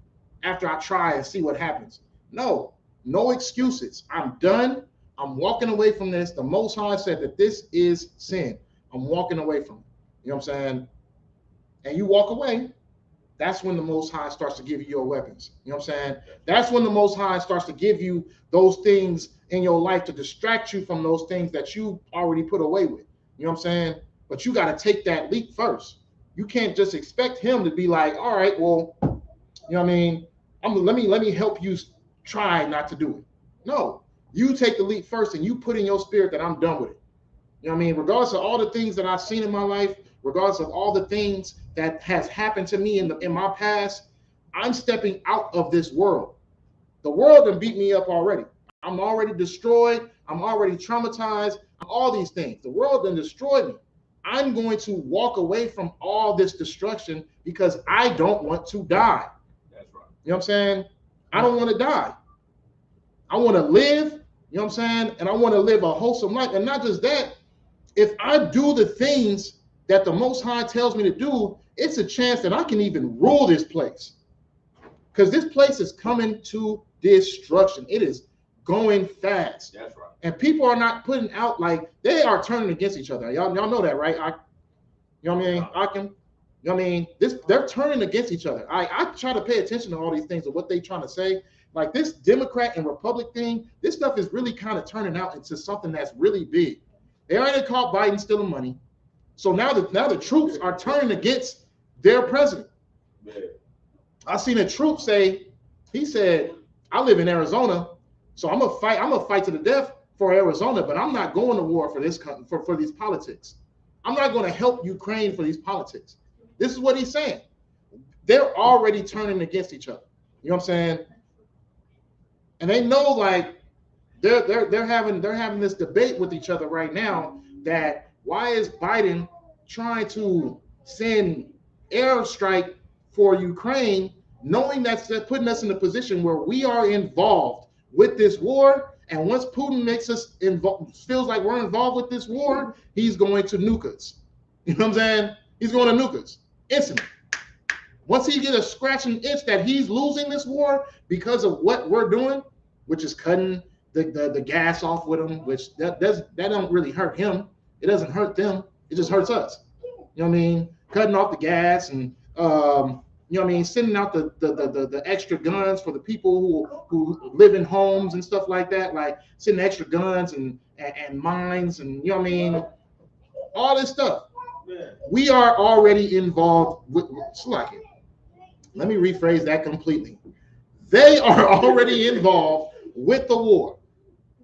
after I try and see what happens. No excuses. I'm done. I'm walking away from this. The Most High said that this is sin. I'm walking away from it. You know what I'm saying? And you walk away, that's when the Most High starts to give you your weapons. You know what I'm saying? That's when the Most High starts to give you those things in your life to distract you from those things that you already put away with. You know what I'm saying? But you got to take that leap first. You can't just expect him to be like, all right, well, you know what I mean? Let me help you try not to do it. No, you take the leap first and you put in your spirit that I'm done with it. You know what I mean? Regardless of all the things that I've seen in my life, regardless of all the things that has happened to me in my past, I'm stepping out of this world. The world done beat me up already. I'm already destroyed. I'm already traumatized. All these things. The world done destroyed me. I'm going to walk away from all this destruction because I don't want to die. That's right. You know what I'm saying? I don't want to die. I want to live, you know what I'm saying? And I want to live a wholesome life. And not just that, if I do the things that the Most High tells me to do, it's a chance that I can even rule this place. Because this place is coming to destruction. It is going fast. That's right. And people are not putting out, like, they are turning against each other. Y'all know that, right? You know what I mean? You know what I mean? They're turning against each other. I try to pay attention to all these things of what they're trying to say. Like this Democrat and Republic thing, this stuff is really kind of turning out into something that's really big. They already caught Biden stealing money. So now the troops are turning against their president. Yeah. I seen a troop say, he said, I live in Arizona, so I'm gonna fight to the death for Arizona, but I'm not going to war for this for these politics. I'm not going to help Ukraine for these politics. This is what he's saying. They're already turning against each other. You know what I'm saying? And they know, like, they're having this debate with each other right now that why is Biden trying to send airstrike for Ukraine, knowing that's putting us in a position where we are involved with this war. And once Putin makes us feels like we're involved with this war, he's going to nuke us. You know what I'm saying? He's going to nuke us instantly. Once he gets a scratching itch that he's losing this war because of what we're doing, which is cutting the gas off with him, which that don't really hurt him. It doesn't hurt them. It just hurts us. You know what I mean? Cutting off the gas and you know what I mean, sending out the extra guns for the people who live in homes and stuff like that, like sending extra guns and mines and, you know what I mean, all this stuff. Yeah. We are already involved with Slovakia. Let me rephrase that completely. They are already involved with the war.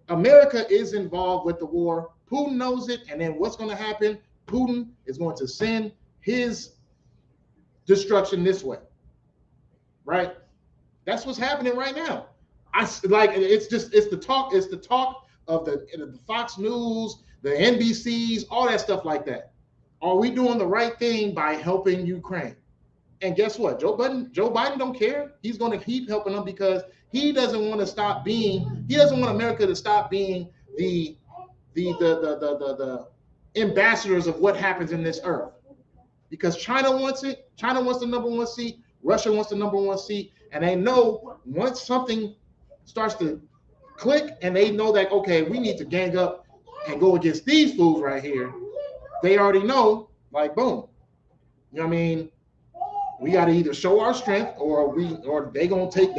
America is involved with the war. Putin knows it, and then what's going to happen? Putin is going to send his destruction this way, right? That's what's happening right now. It's the talk of the Fox News, the NBCs, all that stuff like that. Are we doing the right thing by helping Ukraine? And guess what? Joe Biden don't care. He's going to keep helping them because he doesn't want America to stop being the ambassadors of what happens in this earth. Because China wants it. China wants the number one seat. Russia wants the number one seat. And they know once something starts to click and they know that, okay, we need to gang up and go against these fools right here. They already know, like, boom. You know what I mean? We got to either show our strength or they're going to take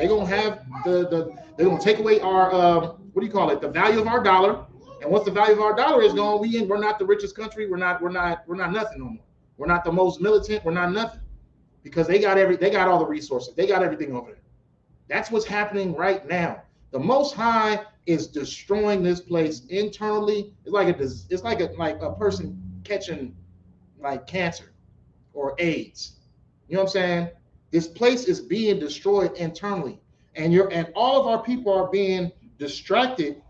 away our, the value of our dollar. And once the value of our dollar is gone, we're not the richest country. We're not nothing no more. We're not the most militant. We're not nothing because they got all the resources. They got everything over there. That's what's happening right now. The Most High is destroying this place internally. It's like a person catching like cancer or AIDS. You know what I'm saying? This place is being destroyed internally, and all of our people are being distracted.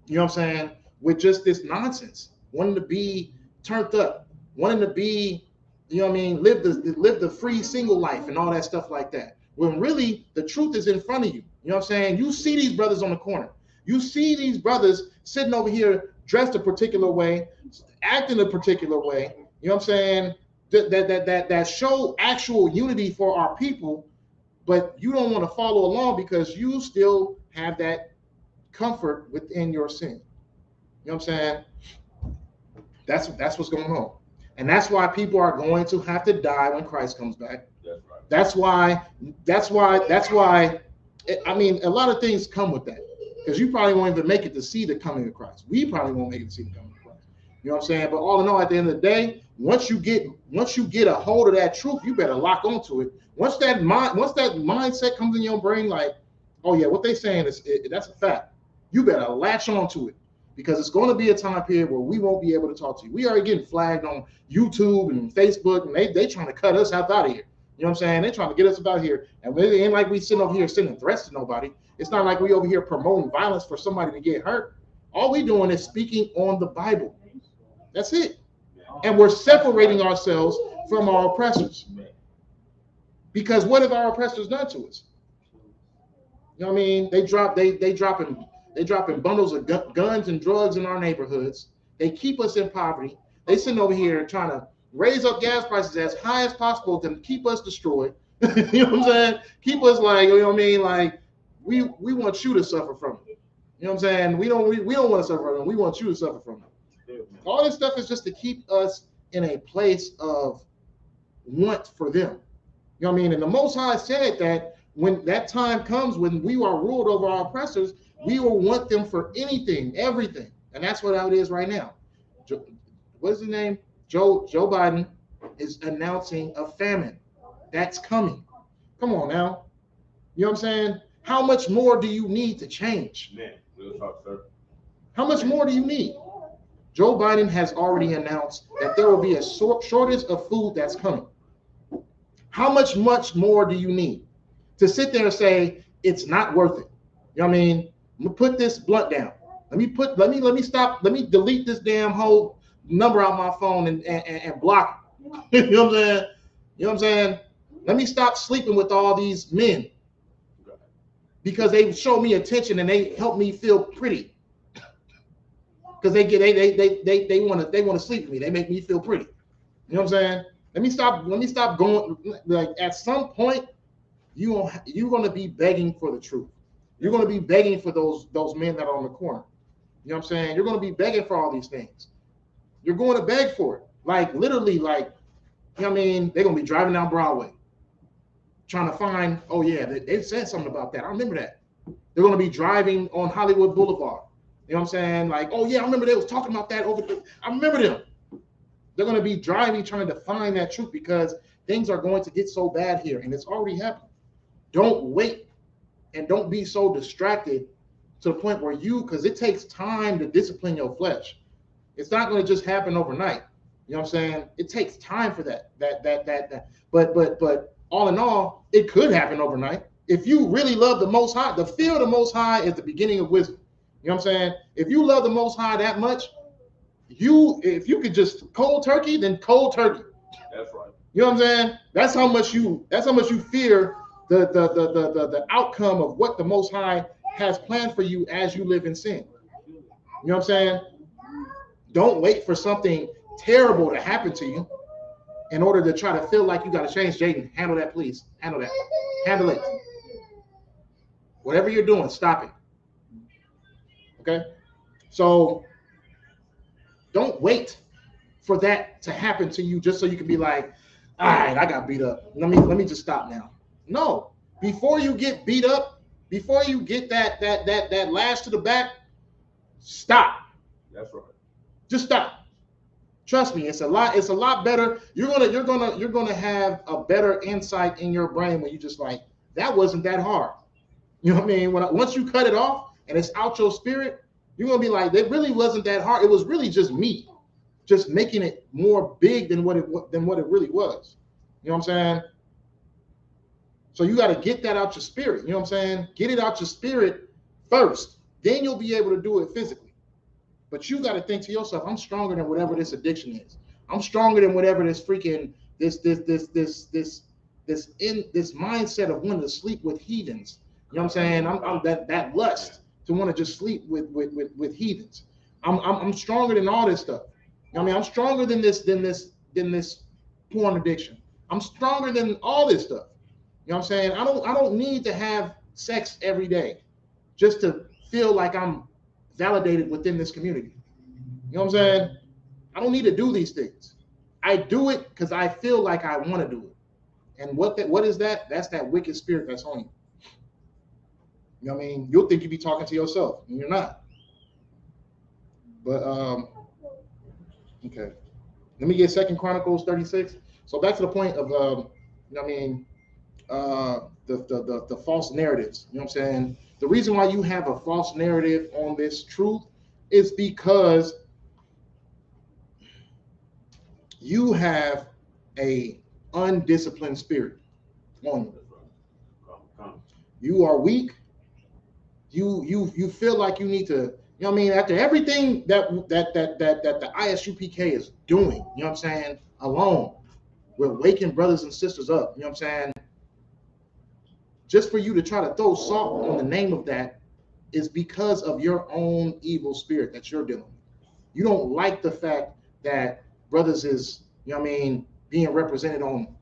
You know what I'm saying? With just this nonsense, wanting to be turned up, wanting to be, you know what I mean, live the free single life and all that stuff like that. When really the truth is in front of you. You know what I'm saying? You see these brothers on the corner. You see these brothers sitting over here dressed a particular way, acting a particular way. You know what I'm saying? That show actual unity for our people, but you don't want to follow along because you still have that comfort within your sin. You know what I'm saying? That's what's going on. And that's why people are going to have to die when Christ comes back. That's right. That's why, I mean, a lot of things come with that. Because you probably won't even make it to see the coming of Christ. We probably won't make it to see the coming of Christ. You know what I'm saying? But all in all, at the end of the day, once you get a hold of that truth, you better lock onto it. Once that mindset comes in your brain, like, oh yeah, what they saying that's a fact. You better latch onto it, because it's going to be a time period where we won't be able to talk to you. We are getting flagged on YouTube and Facebook, and they trying to cut us out of here. You know what I'm saying? They're trying to get us about here. And it ain't like we sitting over here sending threats to nobody. It's not like we over here promoting violence for somebody to get hurt. All we doing is speaking on the Bible. That's it. And we're separating ourselves from our oppressors. Because what have our oppressors done to us? You know what I mean? They dropping bundles of guns and drugs in our neighborhoods. They keep us in poverty. They sitting over here trying to raise up gas prices as high as possible to keep us destroyed. You know what I'm saying? Keep us like, you know what I mean? Like we want you to suffer from it. You know what I'm saying? We don't want to suffer from it. We want you to suffer from it. All this stuff is just to keep us in a place of want for them. You know what I mean? And the Most High said that when that time comes when we are ruled over our oppressors, we will want them for anything, everything. And that's what it is right now. What is his name? Joe Biden is announcing a famine that's coming. Come on now. You know what I'm saying? How much more do you need to change? Man, real talk, sir. How much more do you need? Joe Biden has already announced that there will be a shortage of food that's coming. How much more do you need to sit there and say it's not worth it? You know what I mean? I'm gonna put this blunt down. Let me stop. Let me delete this damn whole number out my phone and block it. You know what I'm saying? You know what I'm saying? Let me stop sleeping with all these men because they show me attention and they help me feel pretty. Because they want to sleep with me. They make me feel pretty. You know what I'm saying? Let me stop going. Like at some point, you're going to be begging for the truth. You're going to be begging for those men that are on the corner. You know what I'm saying? You're going to be begging for all these things. You're going to beg for it. Like literally, like, you know what I mean? They're going to be driving down Broadway trying to find, oh yeah, they said something about that. I remember that. They're going to be driving on Hollywood Boulevard. You know what I'm saying? Like, oh yeah, I remember they was talking about that over there. I remember them. They're going to be driving trying to find that truth because things are going to get so bad here, and it's already happened. Don't wait and don't be so distracted to the point where because it takes time to discipline your flesh. It's not going to just happen overnight. You know what I'm saying? It takes time for that. But all in all, it could happen overnight. If you really love the Most High, the fear of the Most High is the beginning of wisdom. You know what I'm saying? If you love the Most High that much, if you could just cold turkey, then cold turkey. That's right. You know what I'm saying? That's how much you fear the outcome of what the Most High has planned for you as you live in sin. You know what I'm saying? Don't wait for something terrible to happen to you in order to try to feel like you got to change. Jaden, handle that, please. Handle that. Handle it. Whatever you're doing, stop it. Okay? So don't wait for that to happen to you just so you can be like, all right, I got beat up. Let me just stop now. No. Before you get beat up, before you get that lash to the back, stop. That's right. Just stop. Trust me, it's a lot better. You're gonna have a better insight in your brain when you just like, that wasn't that hard. You know what I mean? Once you cut it off, and it's out your spirit, you're gonna be like, it really wasn't that hard. It was really just me, just making it more big than what it really was. You know what I'm saying? So you got to get that out your spirit. You know what I'm saying? Get it out your spirit first. Then you'll be able to do it physically. But you got to think to yourself, I'm stronger than whatever this addiction is. I'm stronger than whatever this freaking this mindset of wanting to sleep with heathens. You know what I'm saying? I'm that lust to want to just sleep with heathens. I'm stronger than all this stuff. You know what I mean? I'm stronger than this porn addiction. I'm stronger than all this stuff. You know what I'm saying? I don't need to have sex every day just to feel like I'm validated within this community. You know what I'm saying? I don't need to do these things. I do it because I feel like I want to do it. And what is that? That's that wicked spirit that's on you. You know what I mean? You'll think you be talking to yourself, and you're not. But okay. Let me get 2 Chronicles 36. So back to the point of you know what I mean, the false narratives. You know what I'm saying? The reason why you have a false narrative on this truth is because you have a undisciplined spirit on you. You are weak. You feel like you need to, you know what I mean, after everything that the ISUPK is doing, you know what I'm saying, alone, we're waking brothers and sisters up, you know what I'm saying? Just for you to try to throw salt on the name of that is because of your own evil spirit that you're dealing with. You don't like the fact that brothers is, you know what I mean, being represented on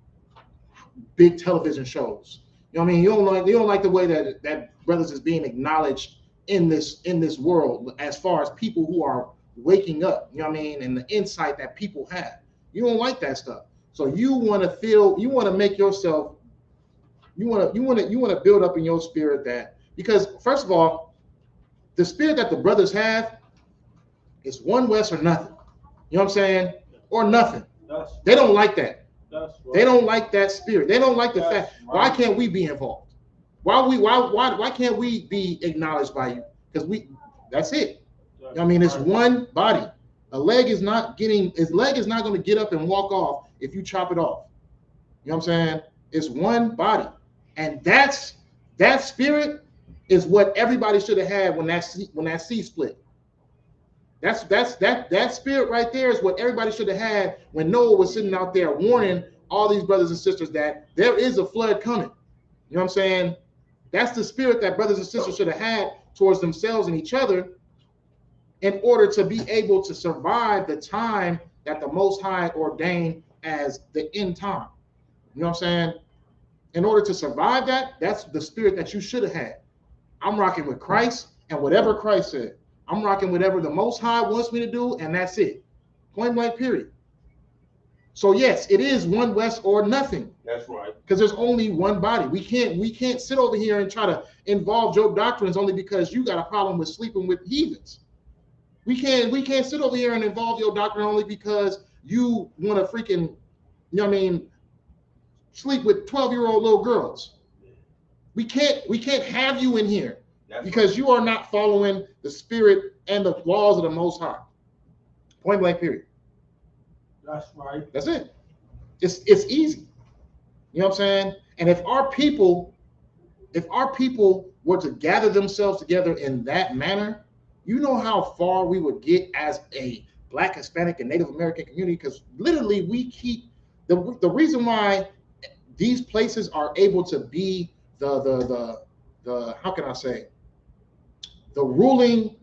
big television shows. You know what I mean? You don't like the way that brothers is being acknowledged in this world as far as people who are waking up, you know what I mean, and the insight that people have. You don't like that stuff. So you want to make yourself, you want to build up in your spirit that, because first of all, the spirit that the brothers have is one West or nothing. You know what I'm saying? Or nothing. They don't like that. They don't like that spirit. They don't like the fact. Why can't we be involved? Why can't we be acknowledged by you? Because that's it. I mean, it's one body. His leg is not going to get up and walk off if you chop it off. You know what I'm saying? It's one body. And that spirit is what everybody should have had when that sea split. That spirit right there is what everybody should have had when Noah was sitting out there warning all these brothers and sisters that there is a flood coming. You know what I'm saying? That's the spirit that brothers and sisters should have had towards themselves and each other in order to be able to survive the time that the Most High ordained as the end time. You know what I'm saying? In order to survive that, that's the spirit that you should have had. I'm rocking with Christ and whatever Christ said. I'm rocking whatever the Most High wants me to do, and that's it. Point blank, period. So yes, it is one West or nothing. That's right. Because there's only one body. We can't sit over here and try to involve your doctrines only because you got a problem with sleeping with heathens. We can't sit over here and involve your doctrine only because you want to freaking, you know what I mean, sleep with 12-year-old little girls. We can't have you in here. That's because right. You are not following the spirit and the laws of the Most High. Point blank, period. That's right. That's it. It's easy. You know what I'm saying? And if our people were to gather themselves together in that manner, you know how far we would get as a Black, Hispanic, and Native American community, because literally we keep the reason why these places are able to be the how can I say, the ruling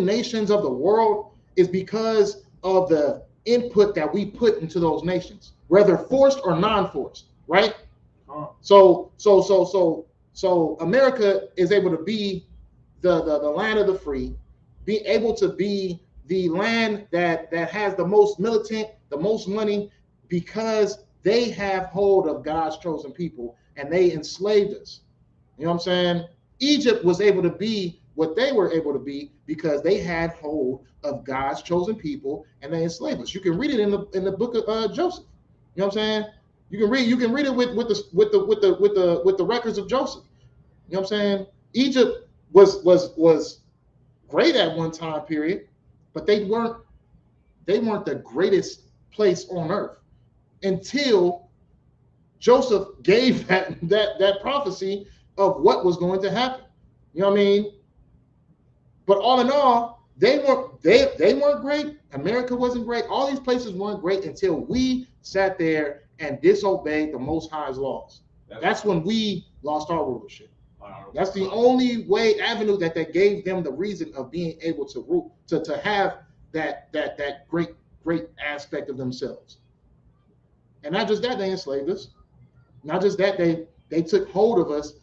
nations of the world is because of the input that we put into those nations, whether forced or non-forced, right? So America is able to be the land of the free, be able to be the land that has the most militant, the most money, because they have hold of God's chosen people and they enslaved us. You know what I'm saying? Egypt was able to be what they were able to be because they had hold of God's chosen people and they enslaved us. You can read it in the book of Joseph. You know what I'm saying? You can read it with the records of Joseph. You know what I'm saying? Egypt was great at one time period, but they weren't the greatest place on earth until Joseph gave that prophecy of what was going to happen. You know what I mean? But all in all, they weren't great. America wasn't great. All these places weren't great until we sat there and disobeyed the Most High's laws. That's when we lost our rulership. That's the only avenue that gave them the reason of being able to rule, to have that great aspect of themselves. And not just that, they enslaved us. Not just that, they took hold of us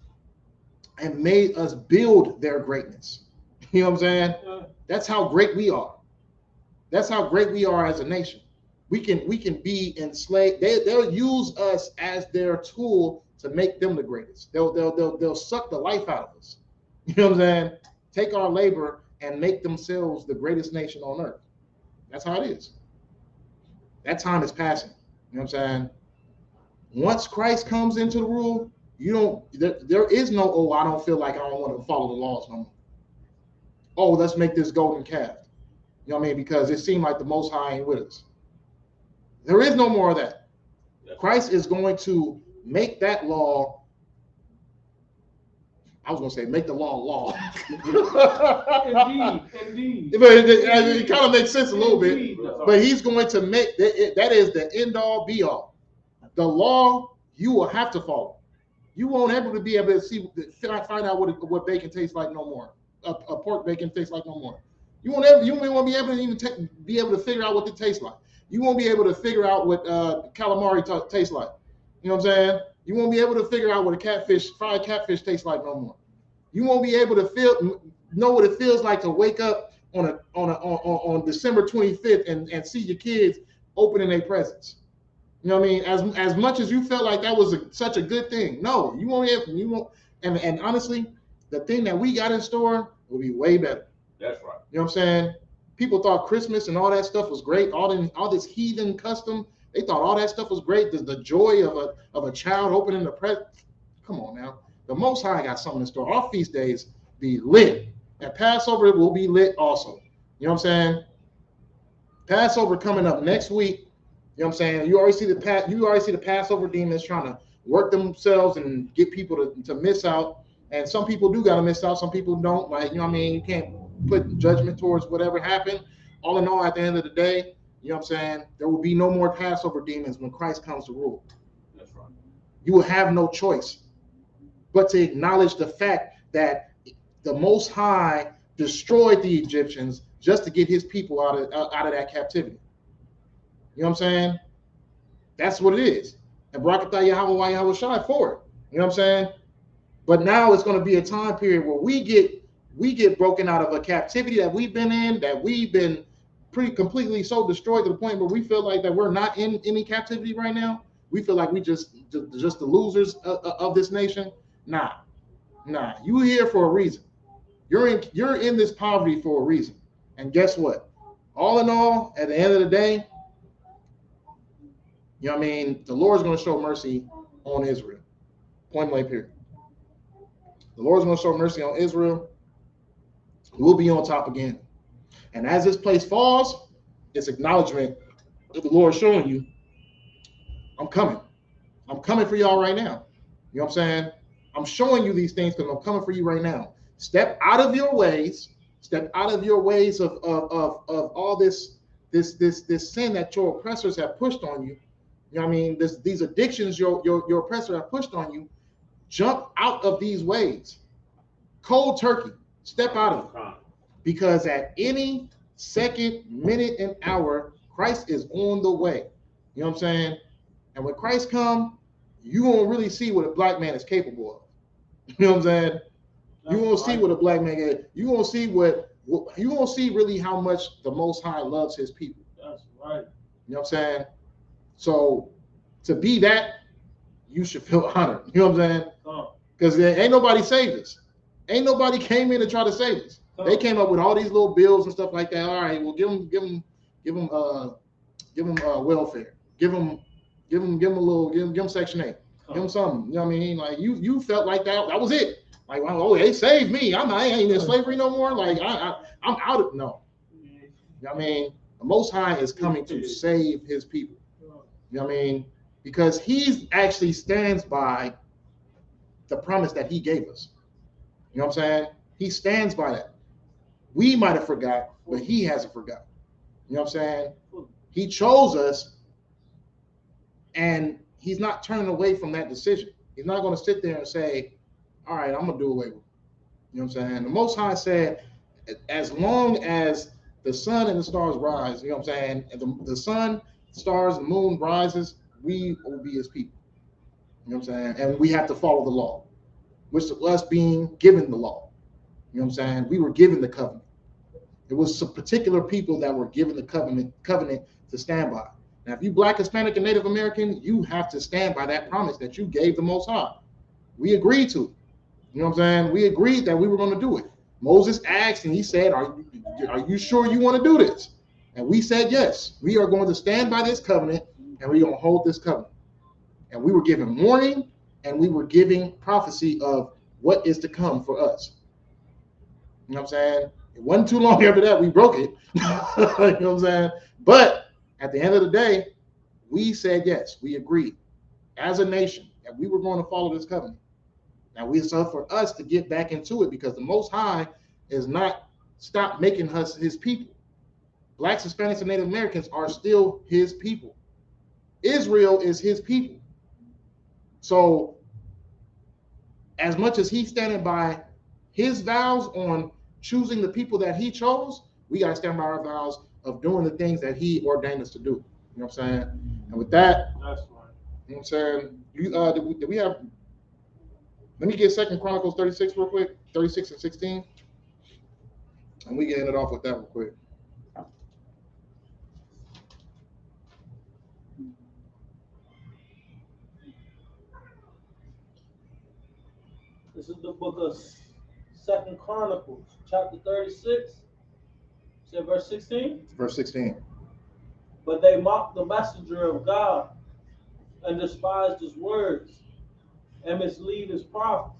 and made us build their greatness. You know what I'm saying? That's how great we are. That's how great we are as a nation. We can be enslaved. They'll use us as their tool to make them the greatest. They'll suck the life out of us. You know what I'm saying? Take our labor and make themselves the greatest nation on earth. That's how it is. That time is passing. You know what I'm saying? Once Christ comes into the rule, there is no, oh, I don't feel like I don't want to follow the laws no more. Oh, let's make this golden calf. You know what I mean? Because it seemed like the Most High ain't with us. There is no more of that. Christ is going to make that law. I was going to say make the law. Indeed. But it kind of makes sense a little bit. But he's going to make that is the end all be all. The law you will have to follow. You won't be able to find out what bacon tastes like no more. A pork bacon tastes like no more. You won't be able to even be able to figure out what it tastes like. You won't be able to figure out what calamari tastes like. You know what I'm saying? You won't be able to figure out what a fried catfish tastes like no more. You won't be able to know what it feels like to wake up on December 25th and see your kids opening their presents. You know what I mean? As much as you felt like that was such a good thing, no, you won't. And honestly, the thing that we got in store will be way better. That's right. You know what I'm saying? People thought Christmas and all that stuff was great. All this heathen custom, they thought all that stuff was great. The joy of a child opening the present. Come on now. The Most High got something in store. Our feast days be lit. And Passover will be lit also. You know what I'm saying? Passover coming up next week. You know what I'm saying? You already see the Passover demons trying to work themselves and get people to miss out. And some people do got to miss out. Some people don't. Like, you know what I mean? You can't put judgment towards whatever happened. All in all, at the end of the day, you know what I'm saying? There will be no more Passover demons when Christ comes to rule. That's right. You will have no choice but to acknowledge the fact that the Most High destroyed the Egyptians just to get his people out of that captivity. You know what I'm saying? That's what it is. And Barakatah Yahweh Shai for it. You know what I'm saying? But now it's going to be a time period where we get broken out of a captivity that we've been in, that we've been pretty completely so destroyed to the point where we feel like that we're not in any captivity right now. We feel like we just the losers of this nation. Nah. You here for a reason. You're in this poverty for a reason. And guess what? All in all, at the end of the day, you know what I mean? The Lord's going to show mercy on Israel. Point blank period. The Lord's going to show mercy on Israel. We'll be on top again. And as this place falls, it's acknowledgement that the Lord is showing you, I'm coming. I'm coming for y'all right now. You know what I'm saying? I'm showing you these things because I'm coming for you right now. Step out of your ways. Step out of your ways of all this sin that your oppressors have pushed on you. You know what I mean? These addictions your oppressor have pushed on you. Jump out of these ways. Cold turkey. Step out of it. Because at any second, minute, and hour, Christ is on the way. You know what I'm saying? And when Christ comes, you won't really see what a black man is capable of. You know what I'm saying? You won't see what a black man is. You won't see you won't see really how much the Most High loves his people. That's right. You know what I'm saying? So to be that, you should feel honored. You know what I'm saying? Because ain't nobody saved us. Ain't nobody came in to try to save us. They came up with all these little bills and stuff like that. All right, well, give them welfare. Give them Section 8. Give them something. You know what I mean? Like you felt like that was it. Like, oh, they saved me. I ain't in slavery no more. Like, I'm out of no. You know what I mean? The Most High is coming to save his people. You know what I mean? Because he actually stands by the promise that he gave us. You know what I'm saying? He stands by that. We might have forgot, but he hasn't forgotten. You know what I'm saying? He chose us, and he's not turning away from that decision. He's not going to sit there and say, all right, I'm going to do away with it. You know what I'm saying? The Most High said, as long as the sun and the stars rise, you know what I'm saying? And the sun, stars, and moon rises, we will be his people. You know what I'm saying? And we have to follow the law, which is us being given the law. You know what I'm saying? We were given the covenant. It was some particular people that were given the covenant to stand by. Now, if you Black, Hispanic, and Native American, you have to stand by that promise that you gave the Most High. We agreed to it. You know what I'm saying? We agreed that we were going to do it. Moses asked and he said, are you sure you want to do this? And we said, yes, we are going to stand by this covenant and we're going to hold this covenant. And we were given warning and we were giving prophecy of what is to come for us. You know what I'm saying? It wasn't too long after that we broke it. You know what I'm saying? But at the end of the day, we said yes, we agreed as a nation that we were going to follow this covenant. Now it's up for us to get back into it because the Most High is not stopped making us his people. Blacks, Hispanics, and Native Americans are still his people. Israel is his people. So as much as he's standing by his vows on choosing the people that he chose, we got to stand by our vows of doing the things that he ordained us to do. You know what I'm saying? And with that, That's right. you know what I'm saying? Did we have, let me get 2 Chronicles 36 real quick, 36 and 16. And we can end it off with that real quick. This is the book of 2 Chronicles, chapter 36. Say verse 16. Verse 16. But they mocked the messenger of God and despised his words and mislead his prophets,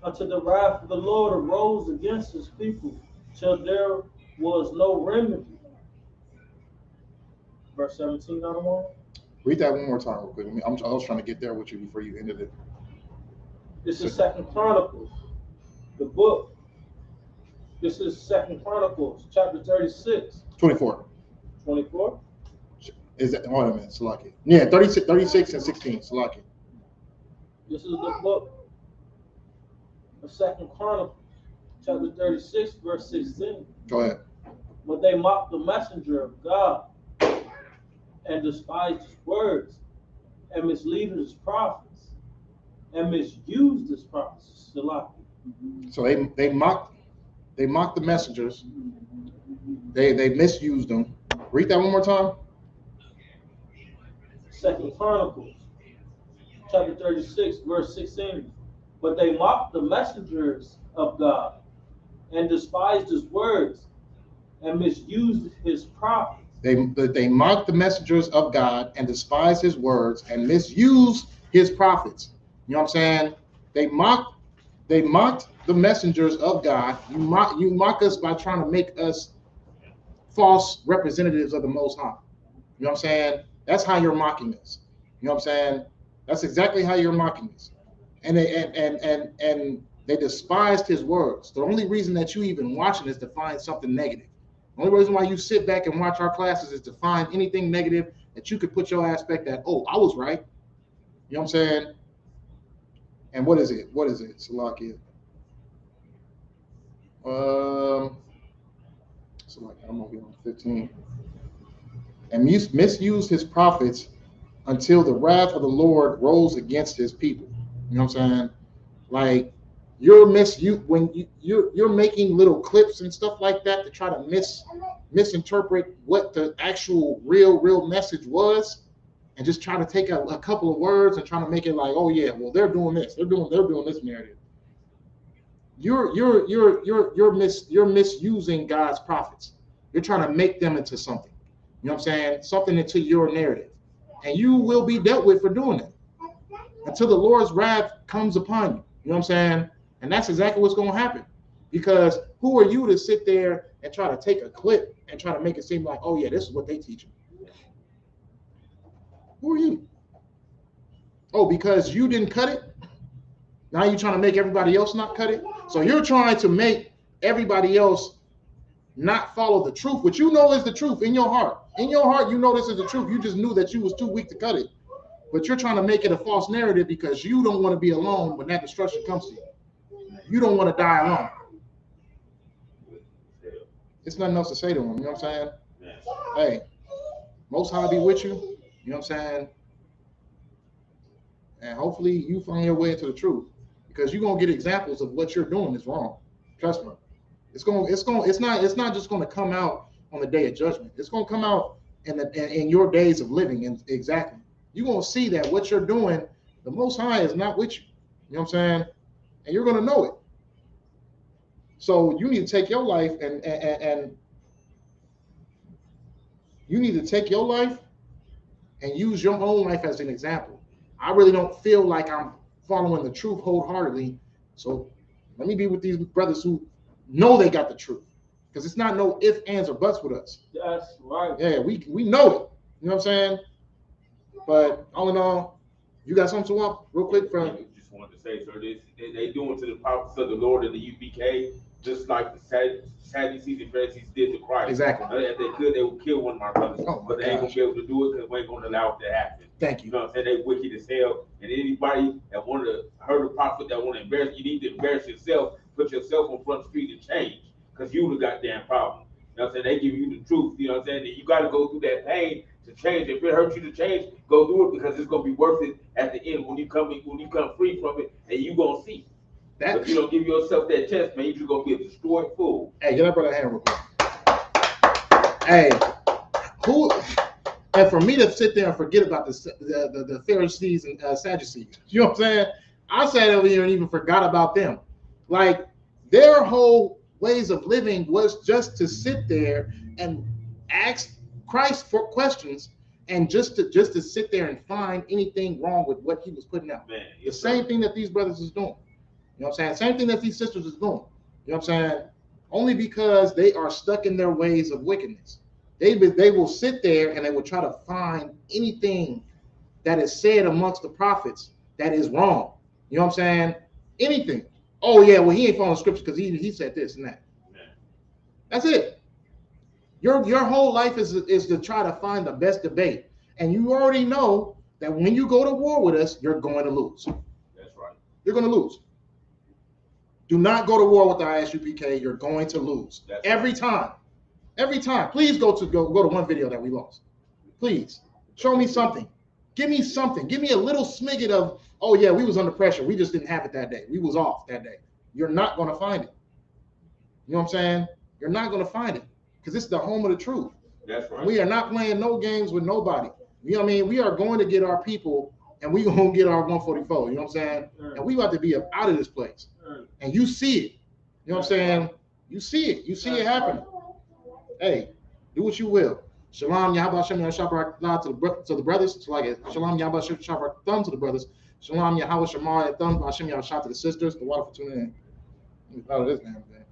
until the wrath of the Lord arose against his people, till there was no remedy. Verse 17, on the one. Read that one more time real quick. I was trying to get there with you before you ended it. This is 2 Chronicles, the book. This is 2 Chronicles, chapter 36. 24. 24. Is that, hold on a minute, Salaki. Yeah, 36 and 16, Salaki. This is the book of 2 Chronicles, chapter 36, verse 16. Go ahead. But they mocked the messenger of God and despised his words and mislead his prophets and misused his prophets. So they mocked the messengers. They misused them. Read that one more time. 2 Chronicles, chapter 36, verse 16. But they mocked the messengers of God and despised his words and misused his prophets. They mocked the messengers of God and despised his words and misused his prophets. You know what I'm saying? They mocked the messengers of God. You mock us by trying to make us false representatives of the Most High. You know what I'm saying? That's how you're mocking us. You know what I'm saying? That's exactly how you're mocking us. And they despised his words. The only reason that you even watching is to find something negative. The only reason why you sit back and watch our classes is to find anything negative that you could put your aspect that, oh, I was right. You know what I'm saying? And what is it? What is it, Salakia? Salakia, I'm over here on 15. And misused his prophets until the wrath of the Lord rose against his people. You know what I'm saying? Like you're making little clips and stuff like that to try to misinterpret what the actual real message was, and just try to take a couple of words and trying to make it like, oh yeah, well they're doing this, they're doing this narrative. You're misusing God's prophets. You're trying to make them into something. You know what I'm saying? Something into your narrative. And you will be dealt with for doing it until the Lord's wrath comes upon you. You know what I'm saying? And that's exactly what's going to happen. Because who are you to sit there and try to take a clip and try to make it seem like, oh yeah, this is what they teach you? Who are you? Oh, because you didn't cut it? Now you're trying to make everybody else not cut it? So you're trying to make everybody else not follow the truth, which you know is the truth in your heart. In your heart, you know this is the truth. You just knew that you was too weak to cut it. But you're trying to make it a false narrative because you don't want to be alone when that destruction comes to you. You don't want to die alone. It's nothing else to say to him. You know what I'm saying? Hey, Most High be with you. You know what I'm saying? And hopefully you find your way into the truth, because you're gonna get examples of what you're doing is wrong. Trust me. It's not just gonna come out on the day of judgment. It's gonna come out in your days of living. And exactly, you're gonna see that what you're doing, the Most High is not with you. You know what I'm saying? And you're gonna know it. So you need to take your life and you need to take your life and use your own life as an example. I really don't feel like I'm following the truth wholeheartedly. So let me be with these brothers who know they got the truth. Because it's not no ifs, ands, or buts with us. That's right. Yeah, we know it. You know what I'm saying? But all in all, you got something to up real quick from? I just wanted to say, sir, they doing to the prophets of the Lord and the UPK just like the Sadducees and Pharisees did to Christ. Exactly. If they could, they would kill one of my brothers. Oh, but they ain't gonna be able to do it because we ain't gonna allow it to happen. Thank you. You know what I'm saying? They wicked as hell. And anybody that want to hurt a prophet, that want to embarrass, you need to embarrass yourself, put yourself on front street and change, because you the goddamn problem. You know what I'm saying? They give you the truth. You know what I'm saying? And you got to go through that pain to change. If it hurts you to change, go through it, because it's gonna be worth it at the end when you come free from it, and you gonna see. But if you don't give yourself that chance, man, you're gonna be a destroyed fool. Hey, get up on that hand real quick. Hey, who? And for me to sit there and forget about the Pharisees and Sadducees, you know what I'm saying? I sat over here and even forgot about them. Like, their whole ways of living was just to sit there and ask Christ for questions, and just to sit there and find anything wrong with what he was putting out. Man, the same thing that these brothers is doing. You know what I'm saying? Same thing that these sisters is doing. You know what I'm saying? Only because they are stuck in their ways of wickedness. They will sit there and they will try to find anything that is said amongst the prophets that is wrong. You know what I'm saying? Anything. Oh yeah, well he ain't following scripture because he said this and that. Man. That's it. Your whole life is to try to find the best debate. And you already know that when you go to war with us, you're going to lose. That's right. You're going to lose. Do not go to war with the ISUPK. You're going to lose. That's every right. time. Every time. Please go to one video that we lost. Please show me something. Give me something. Give me a little smidget of, oh yeah, we was under pressure. We just didn't have it that day. We was off that day. You're not going to find it. You know what I'm saying? You're not going to find it, because it's the home of the truth. That's right. We are not playing no games with nobody. You know what I mean? We are going to get our people, and we going to get our 144. You know what I'm saying? And we about to be out of this place. And you see it. You know what I'm saying? You see it. You see it happening. Hey, do what you will. Shalom Yahweh Shem Yahweh to the brothers. It's like it. Shalom Yahweh Shem Yahweh thumb to the brothers. Shalom Yahweh Shemar thumb Hashem Yahweh to the sisters. The water for tuning in. Out of this damn thing.